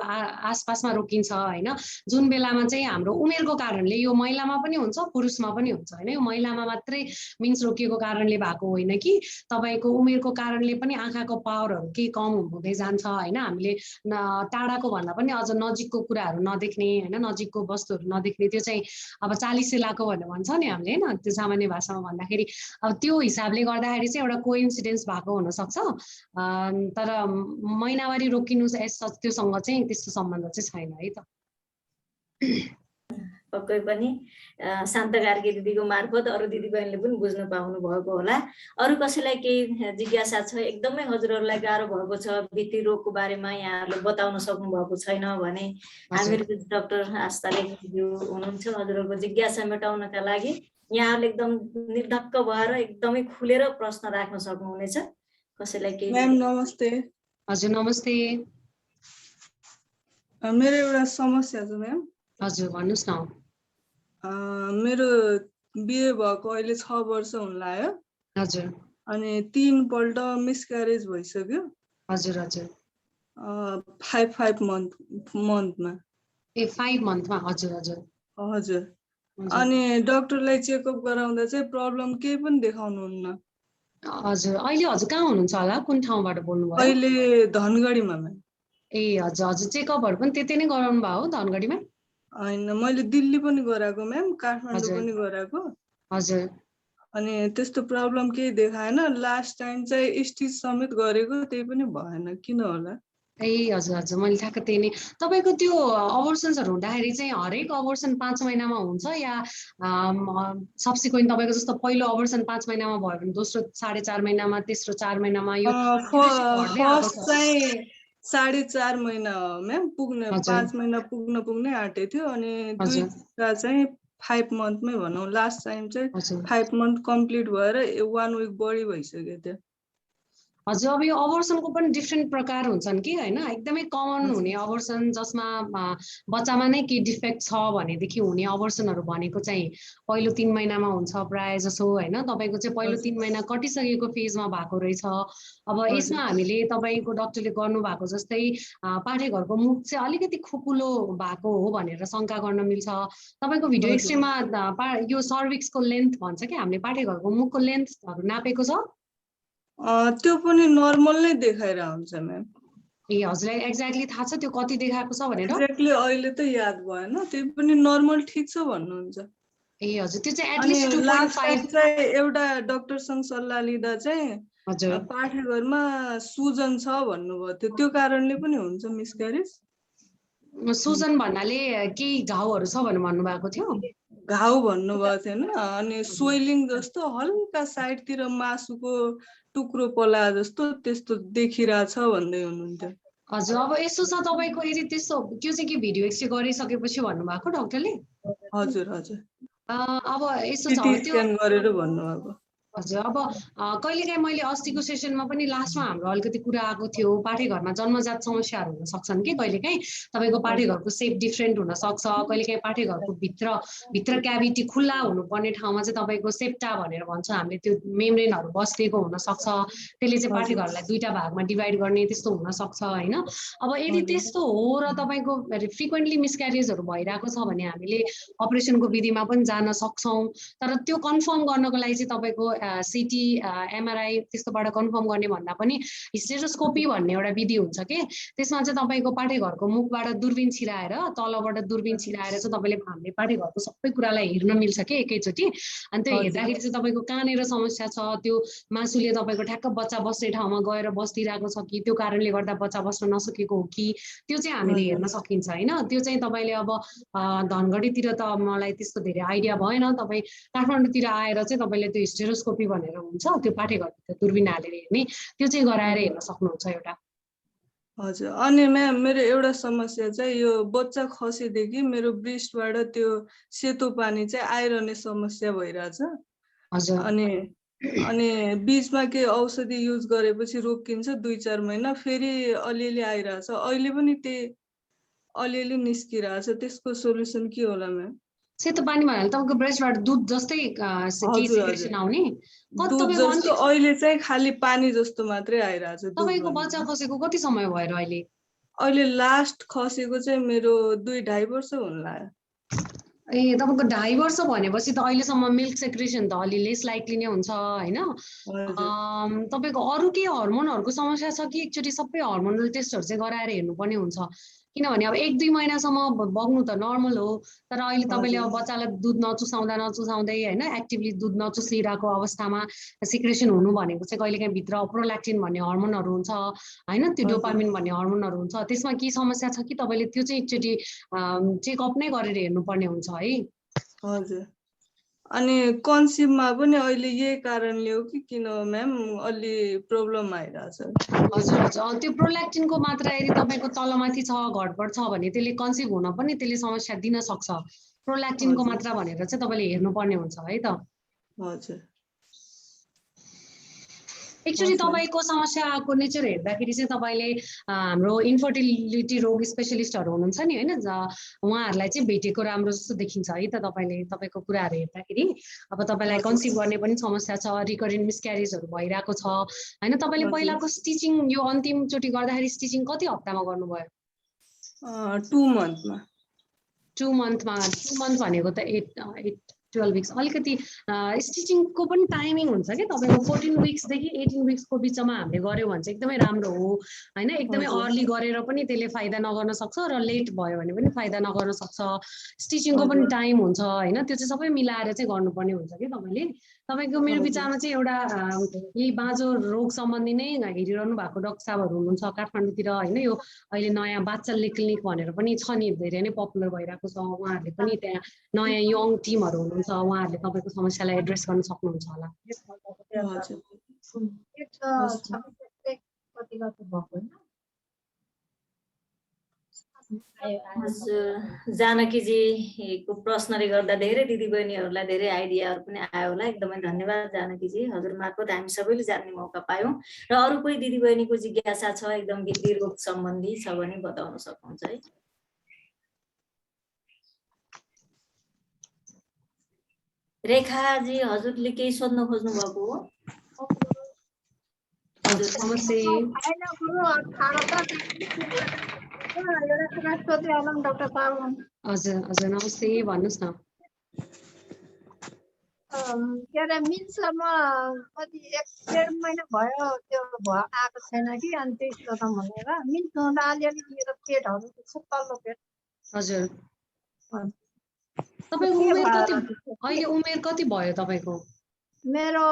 आसपासमा रोकिन्छ होइन। जुन बेलामा चाहिँ हाम्रो उमेरको कारणले, यो महिलामा पनि हुन्छ पुरुषमा पनि हुन्छ होइन, यो महिलामा मात्रै मिन्स रोकिएको कारणले भएको होइन कि तपाईँको उमेरको कारणले पनि आँखाको पावरहरू केही कम हुँदै जान्छ होइन। हामीले टाढाको भन्दा पनि अझ नजिकको कुराहरू नदेख्ने होइन, नजिकको वस्तुहरू नदेख्ने, त्यो चाहिँ अब 40 लाको भनेर भन्छ नि हामीले होइन, त्यो सामान्य भाषामा भन्दाखेरि अब त्यो हिसाबले गर्दाखेरि चाहिँ एउटा कोइन्सिडेन्स भएको हुनसक्छ। तर महिनावारी रोकिनु त्योसँग चाहिँ त्यस्तो सम्बन्ध चाहिँ छैन है त।
पक्कै पनि शान्त कार्की दिदीको मार्फत अरू दिदीबहिनीले पनि बुझ्नु पाउनु भएको होला। अरू कसैलाई केही जिज्ञासा छ, एकदमै हजुरहरूलाई गाह्रो भएको छ भित्री रोगको बारेमा यहाँहरूले बताउन सक्नु भएको छैन भने हामीहरू डाक्टर आस्था लेखज्यू हुनुहुन्छ, हजुरहरूको जिज्ञासा मेटाउनका लागि यहाँहरूले एकदम निर्धक्क भएर एकदमै खुलेर प्रश्न राख्न सक्नुहुनेछ। कसैलाई केही?
म्याम नमस्ते।
हजुर नमस्ते।
मेरो एउटा समस्या छ म्याम।
हजुर भन्नुहोस् न।
मेरो बिहे भएको अहिले 6 वर्ष हुन लाग्यो।
हजुर।
अनि 3 पल्ट मिसक्यारेज भइसक्यो।
हजुर हजुर।
5 मन्थमा।
5 मन्थमा? हजुर हजुर।
हजुर। अनि डाक्टरलाई चेकअप गराउँदा चाहिँ प्रब्लम केही पनि देखाउनुहुन्न।
हजुर, अहिले हजुर कहाँ हुनुहुन्छ होला, कुन ठाउँबाट बोल्नुभयो?
अहिले धनगढीमा म्याम।
ए हजुर हजुर, चेकअपहरू पनि त्यतै नै गराउनु भयो हो धनगढीमा?
होइन, मैले दिल्ली पनि गराएको म्याम, काठमाडौँ पनि गराएको।
हजुर।
अनि त्यस्तो प्रब्लम केही देखाएन। लास्ट टाइम चाहिँ स्टिच समेत गरेको, त्यही पनि भएन, किन होला?
ए हजुर हजुर, मैले ठ्याक्क त्यही नै। तपाईँको त्यो अबोर्सन्सहरू हुँदाखेरि चाहिँ हरेक अबोर्सन 5 महिनामा हुन्छ या सब्सिक्वेन्ट तपाईँको जस्तो पहिलो अबोर्सन 5 महिनामा भयो भने दोस्रो 4.5 महिनामा, तेस्रो 4 महिनामा? यो
फर्स्ट चाहिँ 4.5 महिना हो म्याम, पुग्ने 5 महिना पुग्नै आँटेको थियो। अनि दुईटा चाहिँ 5 मन्थमै भनौँ। लास्ट टाइम चाहिँ 5 मन्थ कम्प्लिट भएर 1 विक बढी भइसक्यो थियो।
हजुर, अब यो अबोर्सनको पनि डिफ्रेन्ट प्रकार हुन्छन् कि होइन। एकदमै कमन हुने अबोर्सन जसमा बच्चामा नै केही डिफेक्ट छ भनेदेखि हुने अबोर्सनहरू भनेको चाहिँ पहिलो 3 महिनामा हुन्छ प्रायः जसो होइन। तपाईँको चाहिँ पहिलो 3 महिना कटिसकेको फेजमा भएको रहेछ। अब यसमा हामीले तपाईँको डाक्टरले गर्नुभएको जस्तै पाठेघरको मुख चाहिँ अलिकति खुकुलो भएको हो भनेर शङ्का गर्न मिल्छ। तपाईँको भिडियो एक्सरेमा यो सर्भिक्सको लेन्थ भन्छ कि हामीले, पाठेघरको मुखको लेन्थहरू नापेको छ?
त्यो पनि नर्मल नै देखाएर हुन्छ म्याम।
ए हजुरलाई एक्ज्याक्टली थाहा छ त्यो कति देखाएको छ भनेर?
एक्ज्याक्टली अहिले त याद भएन, त्यो पनि नर्मल ठिक छ भन्नुहुन्छ।
ए हजुर, त्यो चाहिँ एटलिस्ट 2.5
चाहिँ एउटा डाक्टरसँग सल्लाह लिँदा चाहिँ
हजुर
पाठेघरमा सुजन छ भन्नुभयो थियो, त्यो कारणले पनि हुन्छ मिसक्यारेज?
सुजन भन्नाले केही घाउहरू छ भनेर भन्नुभएको थियो?
घाउ भन्नुभएको थिएन। अनि स्वेलिङ जस्तो हल्का साइडतिर मासुको टुक्रो पला जस्तो त्यस्तो देखिरहेछ भन्दै हुनुहुन्थ्यो।
हजुर, अब यसो छ तपाईँको, यदि त्यस्तो त्यो चाहिँ के भिडियो एक्सरे गरिसकेपछि भन्नुभएको डाक्टरले?
हजुर हजुर।
अब यसो छ
त्यो गरेर भन्नुभएको।
हजुर, अब कहिलेकाहीँ मैले अस्तिको सेसनमा पनि लास्टमा हाम्रो अलिकति कुरा आएको थियो, पाठेघरमा जन्मजात समस्याहरू हुन सक्छन् कि कहिलेकाहीँ। तपाईँको पाठेघरको सेप डिफ्रेन्ट हुनसक्छ। कहिलेकाहीँ पाठेघरको भित्र क्याभिटी खुल्ला हुनुपर्ने ठाउँमा चाहिँ तपाईँको सेप्टा भनेर भन्छ हामीले, त्यो मेम्ब्रेनहरू बस्दिएको हुनसक्छ। त्यसले चाहिँ पाठेघरलाई 2टा भागमा डिभाइड गर्ने त्यस्तो हुनसक्छ होइन। अब यदि त्यस्तो हो र तपाईँको फ्रिक्वेन्टली मिसक्यारेजहरू भइरहेको छ भने हामीले अपरेसनको विधिमा पनि जान सक्छौँ। तर त्यो कन्फर्म गर्नको लागि चाहिँ तपाईँको सिटी एमआरआई त्यस्तोबाट कन्फर्म गर्ने भन्दा पनि हिस्टेरोस्कोपी भन्ने एउटा विधि हुन्छ कि, त्यसमा चाहिँ तपाईँको पाठेघरको मुखबाट दूरबीन छिराएर, तलबाट दूरबीन छिराएर चाहिँ तपाईँले हामीले पाठेघरको सबै कुरालाई हेर्न मिल्छ कि एकैचोटि। अनि त्यो हेर्दाखेरि चाहिँ तपाईँको कहाँनिर समस्या छ, त्यो मासुले तपाईँको ठ्याक्क बच्चा बस्ने ठाउँमा गएर बस्दिरहेको छ कि त्यो कारणले गर्दा बच्चा बस्न नसकेको हो कि, त्यो चाहिँ हामीले हेर्न सकिन्छ होइन। त्यो चाहिँ तपाईँले अब धनगढीतिर त मलाई त्यस्तो धेरै आइडिया भएन, तपाईँ काठमाडौँतिर आएर चाहिँ तपाईँले त्यो हिस्टेरोस्कोपी भनेर हुन्छ, त्यो पाठेघरभित्र दूरबीन हालेर हेर्ने, त्यो चाहिँ गराएर हेर्न सक्नुहुन्छ एउटा।
हजुर। अनि म्याम मेरो एउटा समस्या चाहिँ यो बच्चा खसेदेखि मेरो ब्रेस्टबाट त्यो सेतो पानी चाहिँ आइरहने समस्या भइरहेछ।
हजुर।
अनि अनि बीचमा के औषधि युज गरेपछि रोकिन्छ 2-4 महिना, फेरि अलिअलि आइरहेछ। अहिले पनि त्यही अलिअलि निस्किरहेछ। त्यसको सोलुसन के होला म्याम?
सेतो पानी भएर तपाईको ब्रेस्टबाट दुध जस्तै के सिक्रेसन आउने?
दुध जस्तो अहिले चाहिँ खाली पानी जस्तो मात्रै आइरहेछ।
तपाईको बच्चा खसेको कति समय भएर अहिले?
अहिले लास्ट खसेको चाहिँ मेरो 2-2.5 वर्ष हुन लाग्यो।
ए तपाईको 2.5 वर्ष भनेपछि त अहिलेसम्म मिल्क सेक्रेसन त अलि लेस लाइकली नै हुन्छ हैन? तपाईको अरु के हर्मोनहरुको समस्या छ कि एकचोटी सबै हर्मोनल टेस्टहरु चाहिँ गराएर हेर्नुपर्ने हुन्छ? किनभने अब 1-2 महिनासम्म बग्नु त नर्मल हो, तर अहिले तपाईले अब बच्चालाई दुध नचुसाउँदै हैन एक्टिभली दुध नचुसिरहेको अवस्थामा सिक्रेसन हुनु भनेको चाहिँ कहिलेकाहीँ भित्र प्रोल्याक्टिन भन्ने हर्मोनहरु हुन्छ हैन, त्यो डोपामिन भन्ने हर्मोनहरु हुन्छ। त्यसमा के समस्या छ कि तपाईले त्यो चाहिँ एकचोटी चेकअप नै गरेर हेर्नुपर्ने हुन्छ है।
हजुर। अनि कन्सिभमा पनि अहिले यही कारणले हो कि किन म्याम अलि प्रब्लम आइरहेछ?
हजुर हजुर, त्यो प्रोल्याक्टिनको मात्रा यदि तपाईको तलमाथि छ, घटबड छ भने त्यसले कन्सिभ हुन पनि त्यसले समस्या दिन सक्छ। प्रोल्याक्टिनको मात्रा भनेर चाहिँ तपाईले हेर्नुपर्ने हुन्छ है त।
हजुर।
एक्चुअली तपाईको समस्याको नेचर हेर्दाखेरि चाहिँ तपाईले हाम्रो इन्फर्टिलिटी रोग स्पेशलिस्टहरु हुनुहुन्छ नि हैन, उहाँहरुलाई चाहिँ भेटेको राम्रो जस्तो देखिन्छ है त। तपाईको कुराहरु हेर्दाखेरि अब तपाईलाई कन्सिभ गर्ने पनि समस्या छ, रिकरेन्ट मिसक्यारेजहरु भइराको छ हैन। तपाईले पहिलाको स्टिचिङ यो अन्तिम चोटी गर्दाखेरि स्टिचिङ कति हप्तामा गर्नुभयो?
2 मन्थमा।
2 मन्थमा, 2 मन्थ भनेको त 8-12 विक्स। अलिकति स्टिचिङको पनि टाइमिङ हुन्छ कि तपाईको 14 विक्स देखि 18 विक्सको बिचमा हामीले गर्यौं भने चाहिँ एकदमै राम्रो हो हैन। एकदमै अर्ली गरेर पनि त्यसले फाइदा नगर्न सक्छ र लेट भयो भने पनि फाइदा नगर्न सक्छ। स्टिचिङको पनि टाइम हुन्छ हैन, त्यो चाहिँ सबै मिलाएर चाहिँ गर्नुपर्ने हुन्छ कि तपाईले। तपाईको मेरो विचारमा चाहिँ एउटा यही बाँझो रोग सम्बन्धी नै हेरिरहनु भएको डाक्टर साहबहरु हुनुहुन्छ काठमाडौँतिर हैन। यो अहिले नयाँ बाच्चल्य क्लिनिक भनेर पनि छ नि, धेरै नै पपुलर भइराको छ। उहाँहरुले पनि त्यहाँ नयाँ यङ टिमहरु हुनुहुन्छ, उहाँहरुले तपाईको समस्यालाई एड्रेस गर्न सक्नुहुन्छ होला।
जानकीजीको प्रश्नले गर्दा धेरै दिदीबहिनीहरूलाई धेरै आइडियाहरू पनि आयो होला। एकदमै धन्यवाद जानकीजी, हजुर मार्फत हामी सबैले जान्ने मौका पायौं। र अरू कोही दिदीबहिनीको जिज्ञासा छ एकदम गिद्दी रोग सम्बन्धी छ भने बताउन सक्नुहुन्छ है। रेखाजी हजुरले केही सोध्न खोज्नु भएको हो?
हजुर नमस्ते। हजुर हजुर नमस्ते, भन्नुस् न।
के अरे मिन्समा कति 1-1.5 महिना भयो त्यो आएको छैन कि, अनि त्यही सोधौँ भनेर। मिन्स हुँदा अलिअलि मेरो पेटहरू तल्लो पेट।
हजुर तपाईको उमेर कति अहिले? उमेर कति भयो तपाईको?
मेरो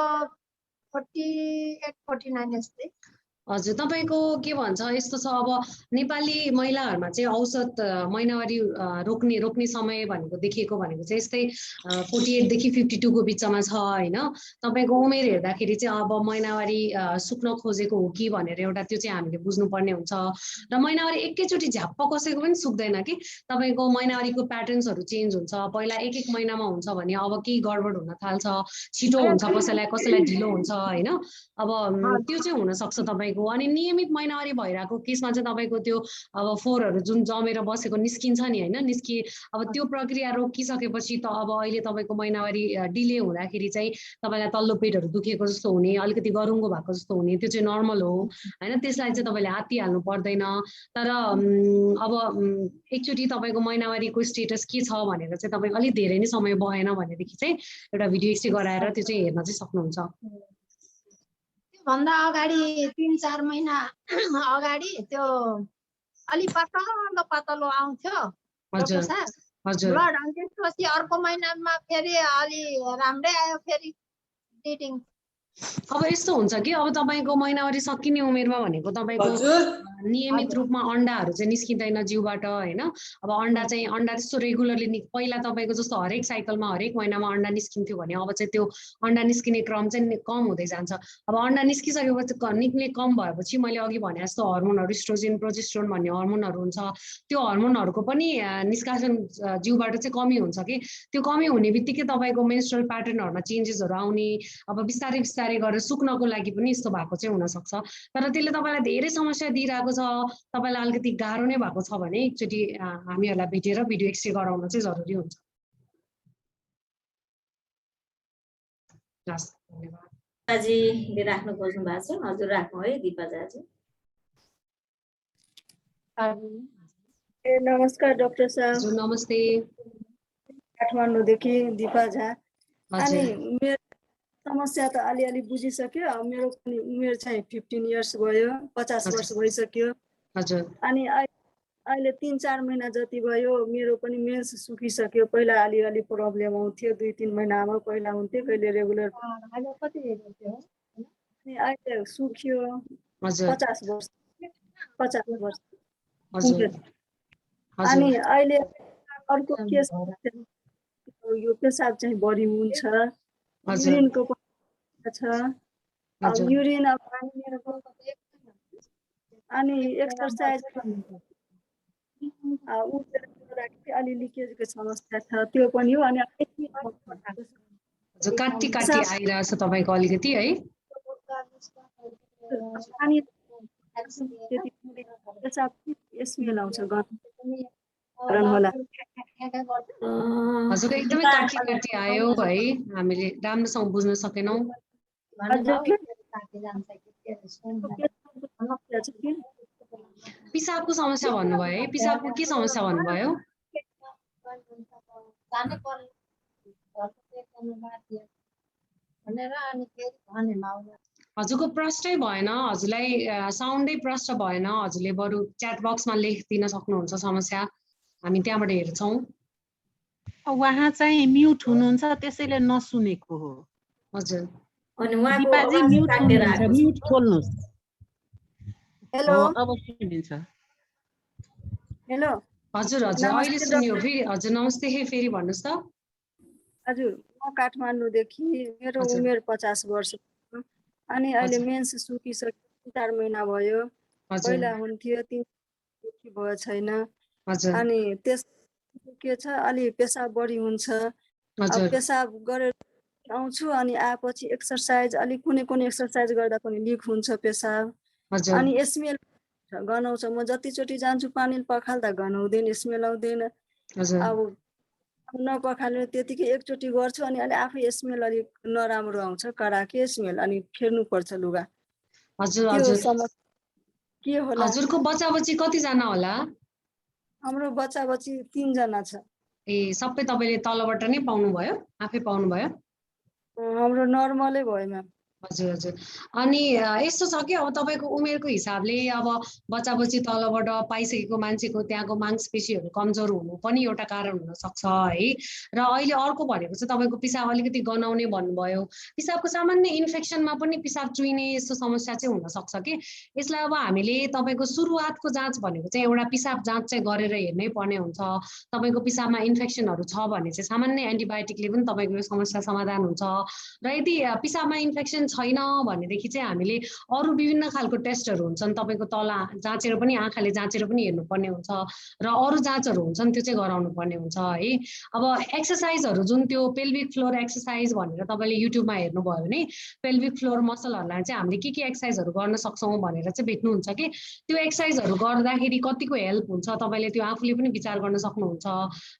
48-49 यस्तै।
हजुर तपाईको के भन्छ यस्तो छ, अब नेपाली महिलाहरुमा चाहिँ औसत महिनावारी रोक्ने समय भनेको देखिएको भनेको चाहिँ यस्तै 48 देखि 52 को बिचमा छ हैन। तपाईको उमेर हेर्दाखेरि चाहिँ अब महिनावारी सुक्न खोजेको हो कि भनेर एउटा त्यो चाहिँ हामीले बुझ्नुपर्ने हुन्छ। र महिनावारी एकैचोटी झ्याप्प कसैको पनि सुक्दैन कि, तपाईको महिनावारीको प्याटर्न्सहरु चेन्ज हुन्छ। पहिला 1-1 महिनामा हुन्छ भने अब केही गडबड हुन थाल्छ, छिटो हुन्छ, कसैलाई ढिलो हुन्छ हैन। अब त्यो चाहिँ हुन सक्छ तपाईको। अनि नियमित महिनावारी भइराको केसमा चाहिँ तपाईको त्यो अब फोरहरु जुन जमेर बसेको निस्किन्छ नि हैन, अब त्यो प्रक्रिया रोकिसकेपछि त अब अहिले तपाईको महिनावारी डिले हुँदाखेरि चाहिँ तपाईलाई तल्लो पेटहरु दुखेको जस्तो हुने, अलिकति गरुङ्गो भएको जस्तो हुने, त्यो चाहिँ नर्मल हो हैन। त्यसलाई चाहिँ तपाईले हात्तिहाल्नु पर्दैन। तर अब एकचोटी तपाईको महिनावारीको स्टेटस के छ भनेर चाहिँ तपाईको अलि धेरै नै समय भएन भनेदेखि चाहिँ एउटा भिडियो एक्सरे गराएर त्यो चाहिँ हेर्न चाहिँ सक्नुहुन्छ।
भन्दा अगाडि 3-4 महिना अगाडि त्यो अलि पातलो आउँथ्यो
हजुर हजुर।
ब्लड, अनि त्यसपछि अर्को महिनामा फेरि अलि राम्रै आयो फेरि ब्लिडिङ।
अब यस्तो हुन्छ कि अब तपाईको महिनावारी सकिने उमेरमा भनेको तपाईको नियमित रूपमा अन्डाहरु चाहिँ निस्किदैन जिउबाट हैन। अब अन्डा त्यस्तो रेगुलरली पहिला तपाईको जस्तो हरेक साइकलमा हरेक महिनामा अन्डा निस्किन्थ्यो भने अब चाहिँ त्यो अन्डा निस्किने क्रम चाहिँ कम हुँदै जान्छ। अब अन्डा निस्किसकेपछि निक्ने कम भएपछि मैले अघि भने जस्तो हर्मोनहरु इस्ट्रोजेन प्रोजेस्टेरोन भन्ने हर्मोनहरु हुन्छ, त्यो हर्मोनहरुको पनि निष्कासन जिउबाट चाहिँ कमी हुन्छ कि। त्यो कमी हुने बित्तिकै तपाईको मेन्स्ट्रुअल प्याटर्नहरुमा चेन्जेसहरु आउने, अब बिस्तारै बिस्तारै गरेर सुक्नको लागि पनि यस्तो भएको चाहिँ हुनसक्छ। तर त्यसले तपाईँलाई धेरै समस्या दिइरहेको छ, तपाईँलाई अलिकति गाह्रो नै भएको छ भने एकचोटि हामीहरूलाई भेटेर भिडियो एक्सरे गराउन चाहिँ जरुरी हुन्छ। धन्यवाद।
दिपाजीले राख्नु खोज्नु भएको छ, हजुर राख्नु है दिपाजी।
नमस्कार डाक्टर साहब।
हजुर नमस्ते।
काठमाडौँदेखि दिपा झा। अनि
हजुर
मेरो समस्या त अलिअलि बुझिसक्यो। मेरो पनि उमेर चाहिँ 15 इयर्स भयो, 50 वर्ष भइसक्यो।
हजुर
अनि अहिले 3-4 महिना जति भयो मेरो पनि मेन्स सुकिसक्यो। पहिला अलिअलि प्रब्लम आउँथ्यो, 2-3 महिनामा पहिला हुन्थ्यो, कहिले रेगुलर। अनि अहिले सुक्यो।
हजुर
50 वर्ष।
हजुर
अनि अहिले अर्को के यो पेसाब चाहिँ बढी हुन्छ, युरिनको छ। अब युरिन अनि एक्सरसाइज अलि लिकेजको समस्या छ, त्यो पनि हो। अनि
काटी आइरहेछ तपाईँको अलिकति है।
अनि पेसाब स्मेल आउँछ होला।
हजुर एकदमै काटी आयो है, हामीले राम्रोसँग बुझ्न सकेनौँ। पिसाबको समस्या भन्नुभयो है, पिसाबको के समस्या भन्नुभयो? हजुरको प्रष्टै भएन, हजुरलाई साउन्डै प्रष्ट भएन। हजुरले बरु च्याट बक्समा लेखिदिन सक्नुहुन्छ समस्या, हामी त्यहाँबाट हेर्छौँ।
उहाँ चाहिँ म्युट हुनुहुन्छ, त्यसैले नसुनेको हो।
हजुर
अनि उहाँको
दिपाजी
आवाज
म्युट
काटेर
हुनुहुन्छ,
आएको छ।
म्युट खोल्नुहोस्।
हेलो
अब सुनिन्छ।
हेलो
हजुर अहिले सुन्यो फेरि। हजुर नमस्ते, फेरि भन्नुहोस् त।
हजुर म काठमाडौँदेखि, मेरो उमेर 50 वर्ष। अनि अहिले मेन्स सुकिसक्यो, 4 महिना भयो। पहिला हुन्थ्यो, 3 भयो छैन। अनि त्यस के छ, अलि पेसाब बढी हुन्छ। अब पेसाब गरेर आउँछु, अनि आएपछि एक्सरसाइज अलि कुनै एक्सरसाइज गर्दा पनि लिक हुन्छ पेसाब। अनि स्मेल गनाउँछ। म जतिचोटि जान्छु पानी पखाल्दा गनाउँदैन, स्मेल आउँदैन। अब नपखाल्नु त्यतिकै एकचोटि गर्छु, अनि अलि आफै स्मेल अलिक नराम्रो आउँछ, कडाके स्मेल। अनि फेर्नु पर्छ लुगा। के होला?
हजुरको बच्चा बच्ची कतिजना होला?
हाम्रो बच्चा बच्ची 3 जना छ।
ए सबै तपाईँले तलबाट नै पाउनुभयो, आफै पाउनुभयो?
हाम्रो नर्मलै भयो म्याम।
हजुर अनि यस्तो छ कि अब तपाईँको उमेरको हिसाबले अब बच्चा बच्ची तलबाट पाइसकेको मान्छेको त्यहाँको मांसपेशीहरू कमजोर हुनु पनि एउटा कारण हुनसक्छ है। र अहिले अर्को भनेको चाहिँ तपाईँको पिसाब अलिकति गनाउने भन्नुभयो। पिसाबको सामान्य इन्फेक्सनमा पनि पिसाब चुइने यस्तो समस्या चाहिँ हुनसक्छ कि यसलाई अब हामीले तपाईँको सुरुवातको जाँच भनेको चाहिँ एउटा पिसाब जाँच चाहिँ गरेर हेर्नै पर्ने हुन्छ। तपाईँको पिसाबमा इन्फेक्सनहरू छ भने चाहिँ सामान्य एन्टिबायोटिकले पनि तपाईँको यो समस्या समाधान हुन्छ। र यदि पिसाबमा इन्फेक्सन छैन भनेदेखि चाहिँ हामीले अरू विभिन्न खालको टेस्टहरू हुन्छन्, तपाईँको तल जाँचेर पनि आँखाले जाँचेर पनि हेर्नुपर्ने हुन्छ र अरू जाँचहरू हुन्छन्, त्यो चाहिँ गराउनु पर्ने हुन्छ है। अब एक्सर्साइजहरू जुन त्यो पेल्भिक फ्लोर एक्सर्साइज भनेर तपाईँले युट्युबमा हेर्नुभयो भने पेल्भिक फ्लोर मसलहरूलाई चाहिँ हामीले के एक्सर्साइजहरू गर्न सक्छौँ भनेर चाहिँ भेट्नुहुन्छ कि त्यो एक्सर्साइजहरू गर्दाखेरि कतिको हेल्प हुन्छ तपाईँले त्यो आफूले पनि विचार गर्न सक्नुहुन्छ।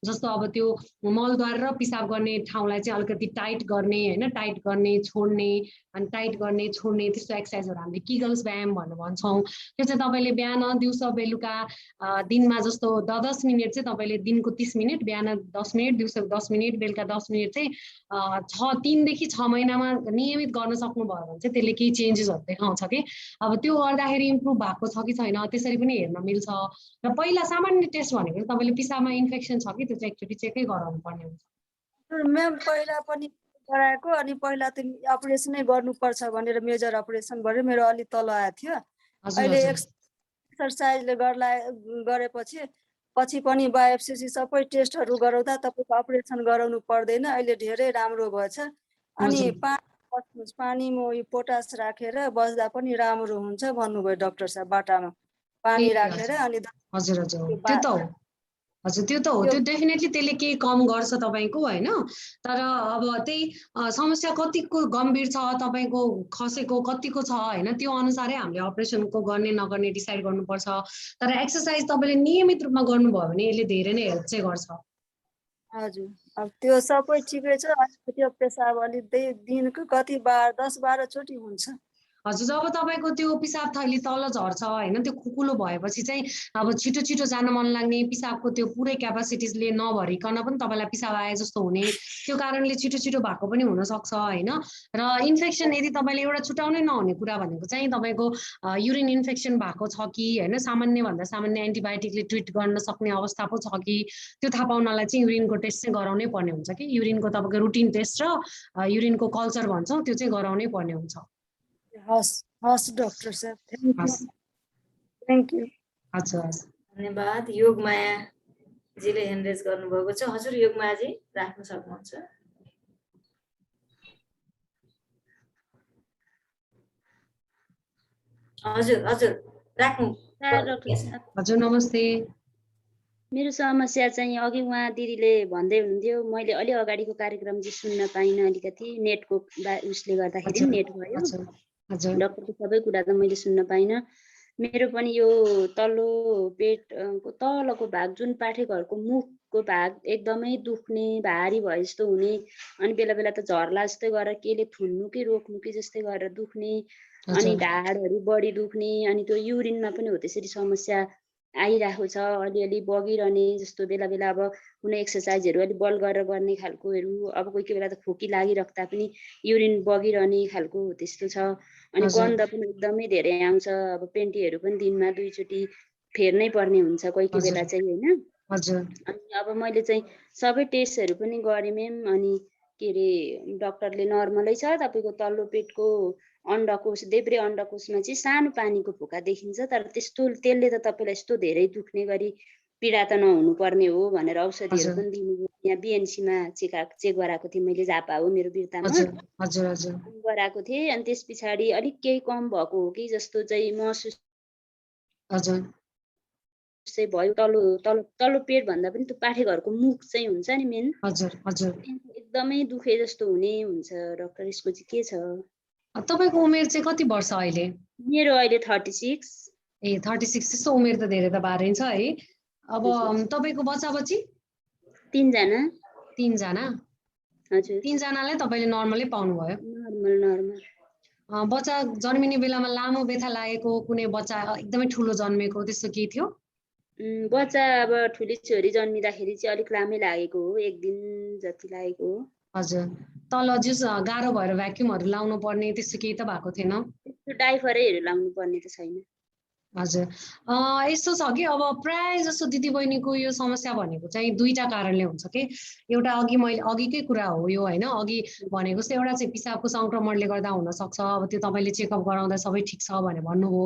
जस्तो अब त्यो मलद्वार र पिसाब गर्ने ठाउँलाई चाहिँ अलिकति टाइट गर्ने होइन, टाइट गर्ने छोड्ने, अनि टाइट गर्ने छोड्ने त्यस्तो एक्सर्साइजहरू हामीले किगल्स व्यायाम भनेर भन्छौँ। त्यो चाहिँ तपाईँले बिहान दिउँसो बेलुका दिनमा जस्तो 10 मिनट चाहिँ तपाईँले दिनको 30 मिनट, बिहान 10 मिनट, दिउँसो 10 मिनट, बेलुका 10 मिनट चाहिँ 3 देखि 6 महिनामा नियमित गर्न सक्नुभयो भने चाहिँ त्यसले केही चेन्जेसहरू देखाउँछ कि अब त्यो गर्दाखेरि इम्प्रुभ भएको छ कि छैन त्यसरी पनि हेर्न मिल्छ। र पहिला सामान्य टेस्ट भनेको तपाईँले पिसाबमा इन्फेक्सन छ कि त्यो चाहिँ एकचोटि चेकै गराउनु पर्ने हुन्छ।
म्याम पहिला पनि गराएको, अनि पहिला त अपरेसनै गर्नुपर्छ भनेर मेजर अपरेसन गरेर मेरो अलि तल आएको थियो। अहिले एक्सर्साइजले गरेपछि पनि बायोप्सी सबै टेस्टहरू गराउँदा तपाईँको अपरेसन गराउनु पर्दैन, अहिले धेरै राम्रो भएछ। अनि पानीमा पोटास राखेर बस्दा पनि राम्रो हुन्छ भन्नुभयो डाक्टर साहब। बाटामा पानी राखेर अनि
हजुर त्यो त हो। हजुर त्यो त हो, त्यो डेफिनेटली त्यसले केही कम गर्छ तपाईँको होइन। तर अब त्यही समस्या कतिको गम्भीर छ, तपाईँको खसेको कतिको छ होइन, त्यो अनुसारै हामीले अपरेसनको गर्ने नगर्ने डिसाइड गर्नुपर्छ। तर एक्सर्साइज तपाईँले नियमित रूपमा गर्नुभयो भने यसले धेरै नै हेल्प चाहिँ गर्छ।
हजुर अब त्यो सबै ठिकै छ, त्यो पेसाब अलिक दिनको कति 10-12 चोटि हुन्छ।
हजुर जब तपाईँको त्यो पिसाब थैली तल झर्छ होइन, त्यो खुकुलो भएपछि चाहिँ अब छिटो छिटो जान मन लाग्ने, पिसाबको त्यो पुरै क्यापासिटिजले नभरिकन पनि तपाईँलाई पिसाब आए जस्तो हुने, त्यो कारणले छिटो छिटो भएको पनि हुनसक्छ होइन। र इन्फेक्सन यदि तपाईँले एउटा छुटाउनै नहुने कुरा भनेको चाहिँ तपाईँको युरिन इन्फेक्सन भएको छ कि होइन, सामान्यभन्दा सामान्य एन्टिबायोटिकले ट्रिट गर्न सक्ने अवस्था पो छ कि, त्यो थाहा पाउनलाई चाहिँ युरिनको टेस्ट चाहिँ गराउनै पर्ने हुन्छ कि। युरिनको तपाईँको रुटिन टेस्ट र युरिनको कल्चर भन्छौँ त्यो चाहिँ गराउनै पर्ने हुन्छ।
हस् डॉक्टर साहब, थ्याङ्क यू।
अच्छा
धन्यवाद। योगमाया जीले ह्यान्ड रेज गर्नुभएको छ। हजुर योगमाया जी राख्न सक्नुहुन्छ। हजुर हजुर राख्नु।
डॉक्टर साहब
हजुर नमस्ते।
मेरो समस्या चाहिँ अघि उहाँ दिदीले भन्दै हुनुहुन्थ्यो, मैले अलि अगाडिको कार्यक्रम चाहिँ सुन्न पाइनँ, अलिकति नेटको उसले गर्दाखेरि नेट भयो। डक्टरको सबै कुरा त मैले सुन्न पाइनँ। मेरो पनि यो तल्लो पेटको तलको भाग जुन पाठेघरको मुखको भाग एकदमै दुख्ने, भारी भए जस्तो हुने, अनि बेला बेला त झर्ला जस्तै गरेर केले थुन्नु कि रोक्नु कि जस्तै गरेर दुख्ने, अनि ढाडहरू बढी दुख्ने, अनि त्यो युरिनमा पनि हो त्यसरी समस्या आइरहेको छ। अलिअलि बगिरहने जस्तो, बेला बेला अब कुनै एक्सर्साइजहरू अलिक बल गरेर गर्ने खालकोहरू, अब कोही कोही बेला त खोकी लागिराख्दा पनि युरिन बगिरहने खालको त्यस्तो छ। अनि गन्ध पनि एकदमै धेरै आउँछ। अब पेन्टीहरू पनि दिनमा 2 चोटि फेर्नै पर्ने हुन्छ कोही कोही बेला चाहिँ होइन। अनि अब मैले चाहिँ सबै टेस्टहरू पनि गरेँ म्याम, अनि के अरे डक्टरले नर्मलै छ, तपाईँको तल्लो पेटको अण्डकोश, देब्रे अण्डकोशमा चाहिँ सानो पानीको फोका देखिन्छ, तर त्यसले त तपाईँलाई यस्तो धेरै दुख्ने गरी पीडा त नहुनु पर्ने हो भनेर औषधिहरू पनि दिनुभयो। यहाँ बिएनसीमा चेक गराएको थिएँ मैले, झापा हो मेरो बिर्तामा गराएको थिएँ। अनि त्यस पछाडि अलिक केही कम भएको हो कि जस्तो चाहिँ महसुस चाहिँ भयो। तल्लो पेट भन्दा पनि त्यो पाठेघरको मुख चाहिँ हुन्छ नि मेन, एकदमै दुखे जस्तो हुने हुन्छ। डक्टर यसको चाहिँ के छ?
तपाईको उमेर चाहिँ कति वर्ष अहिले?
मेरो अहिले 36।
ए 36, त्यस्तो उमेर त धेरै त बारेन छ है। अब तपाईको बच्चा बच्ची?
3 जना।
3 जना?
हजुर।
3 जनालाई तपाईले नर्मलै पाउनु भयो?
नर्मल।
बच्चा जन्मिने बेलामा लामो बेथा लागेको, कुनै बच्चा एकदमै ठुलो जन्मेको त्यस्तो के थियो?
बच्चा अब ठुली छोरी जन्मिँदाखेरि चाहिँ अलिक लामै लागेको हो, 1 दिन जति लागेको हो।
हजुर। तल जुस गाह्रो भएर भ्याक्युमहरू लाउनु पर्ने त्यस्तो केही त भएको थिएन?
त्यो डाइफरहरू लाउनु पर्ने त छैन।
हजुर। यस्तो छ कि अब प्राय जसो दिदीबहिनीको यो समस्या भनेको चाहिँ 2टा कारणले हुन्छ कि। एउटा अघिकै कुरा हो यो होइन, अघि भनेको चाहिँ एउटा चाहिँ पिसाबको संक्रमणले गर्दा हुनसक्छ, अब त्यो तपाईँले चेकअप गराउँदा सबै ठिक छ भनेर भन्नुभयो।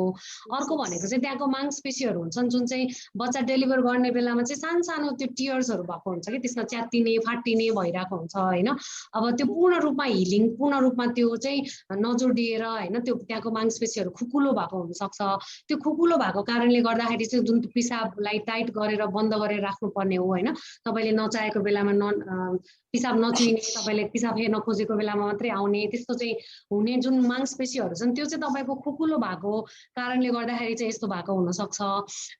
अर्को भनेको चाहिँ त्यहाँको मांसपेशीहरू हुन्छन् जुन चाहिँ बच्चा डेलिभर गर्ने बेलामा चाहिँ सानो त्यो टियर्सहरू भएको हुन्छ कि, त्यसमा च्यात्तिने फाटिने भइरहेको हुन्छ होइन। अब त्यो पूर्ण रूपमा हिलिङ, पूर्ण रूपमा त्यो चाहिँ नजोडिएर होइन, त्यो त्यहाँको मांसपेशीहरू खुकुलो भएको हुनसक्छ। त्यो खुकुलो भएको कारणले गर्दाखेरि चाहिँ जुन पिसाबलाई टाइट गरेर बन्द गरेर राख्नुपर्ने हो होइन, तपाईँले नचाहेको बेलामा पिसाब नचुइने, तपाईँले पिसाब हेर्न खोजेको बेलामा मात्रै आउने, त्यस्तो चाहिँ हुने जुन मांसपेशीहरू छन् त्यो चाहिँ तपाईँको खुकुलो भएको कारणले गर्दाखेरि चाहिँ यस्तो भएको हुनसक्छ।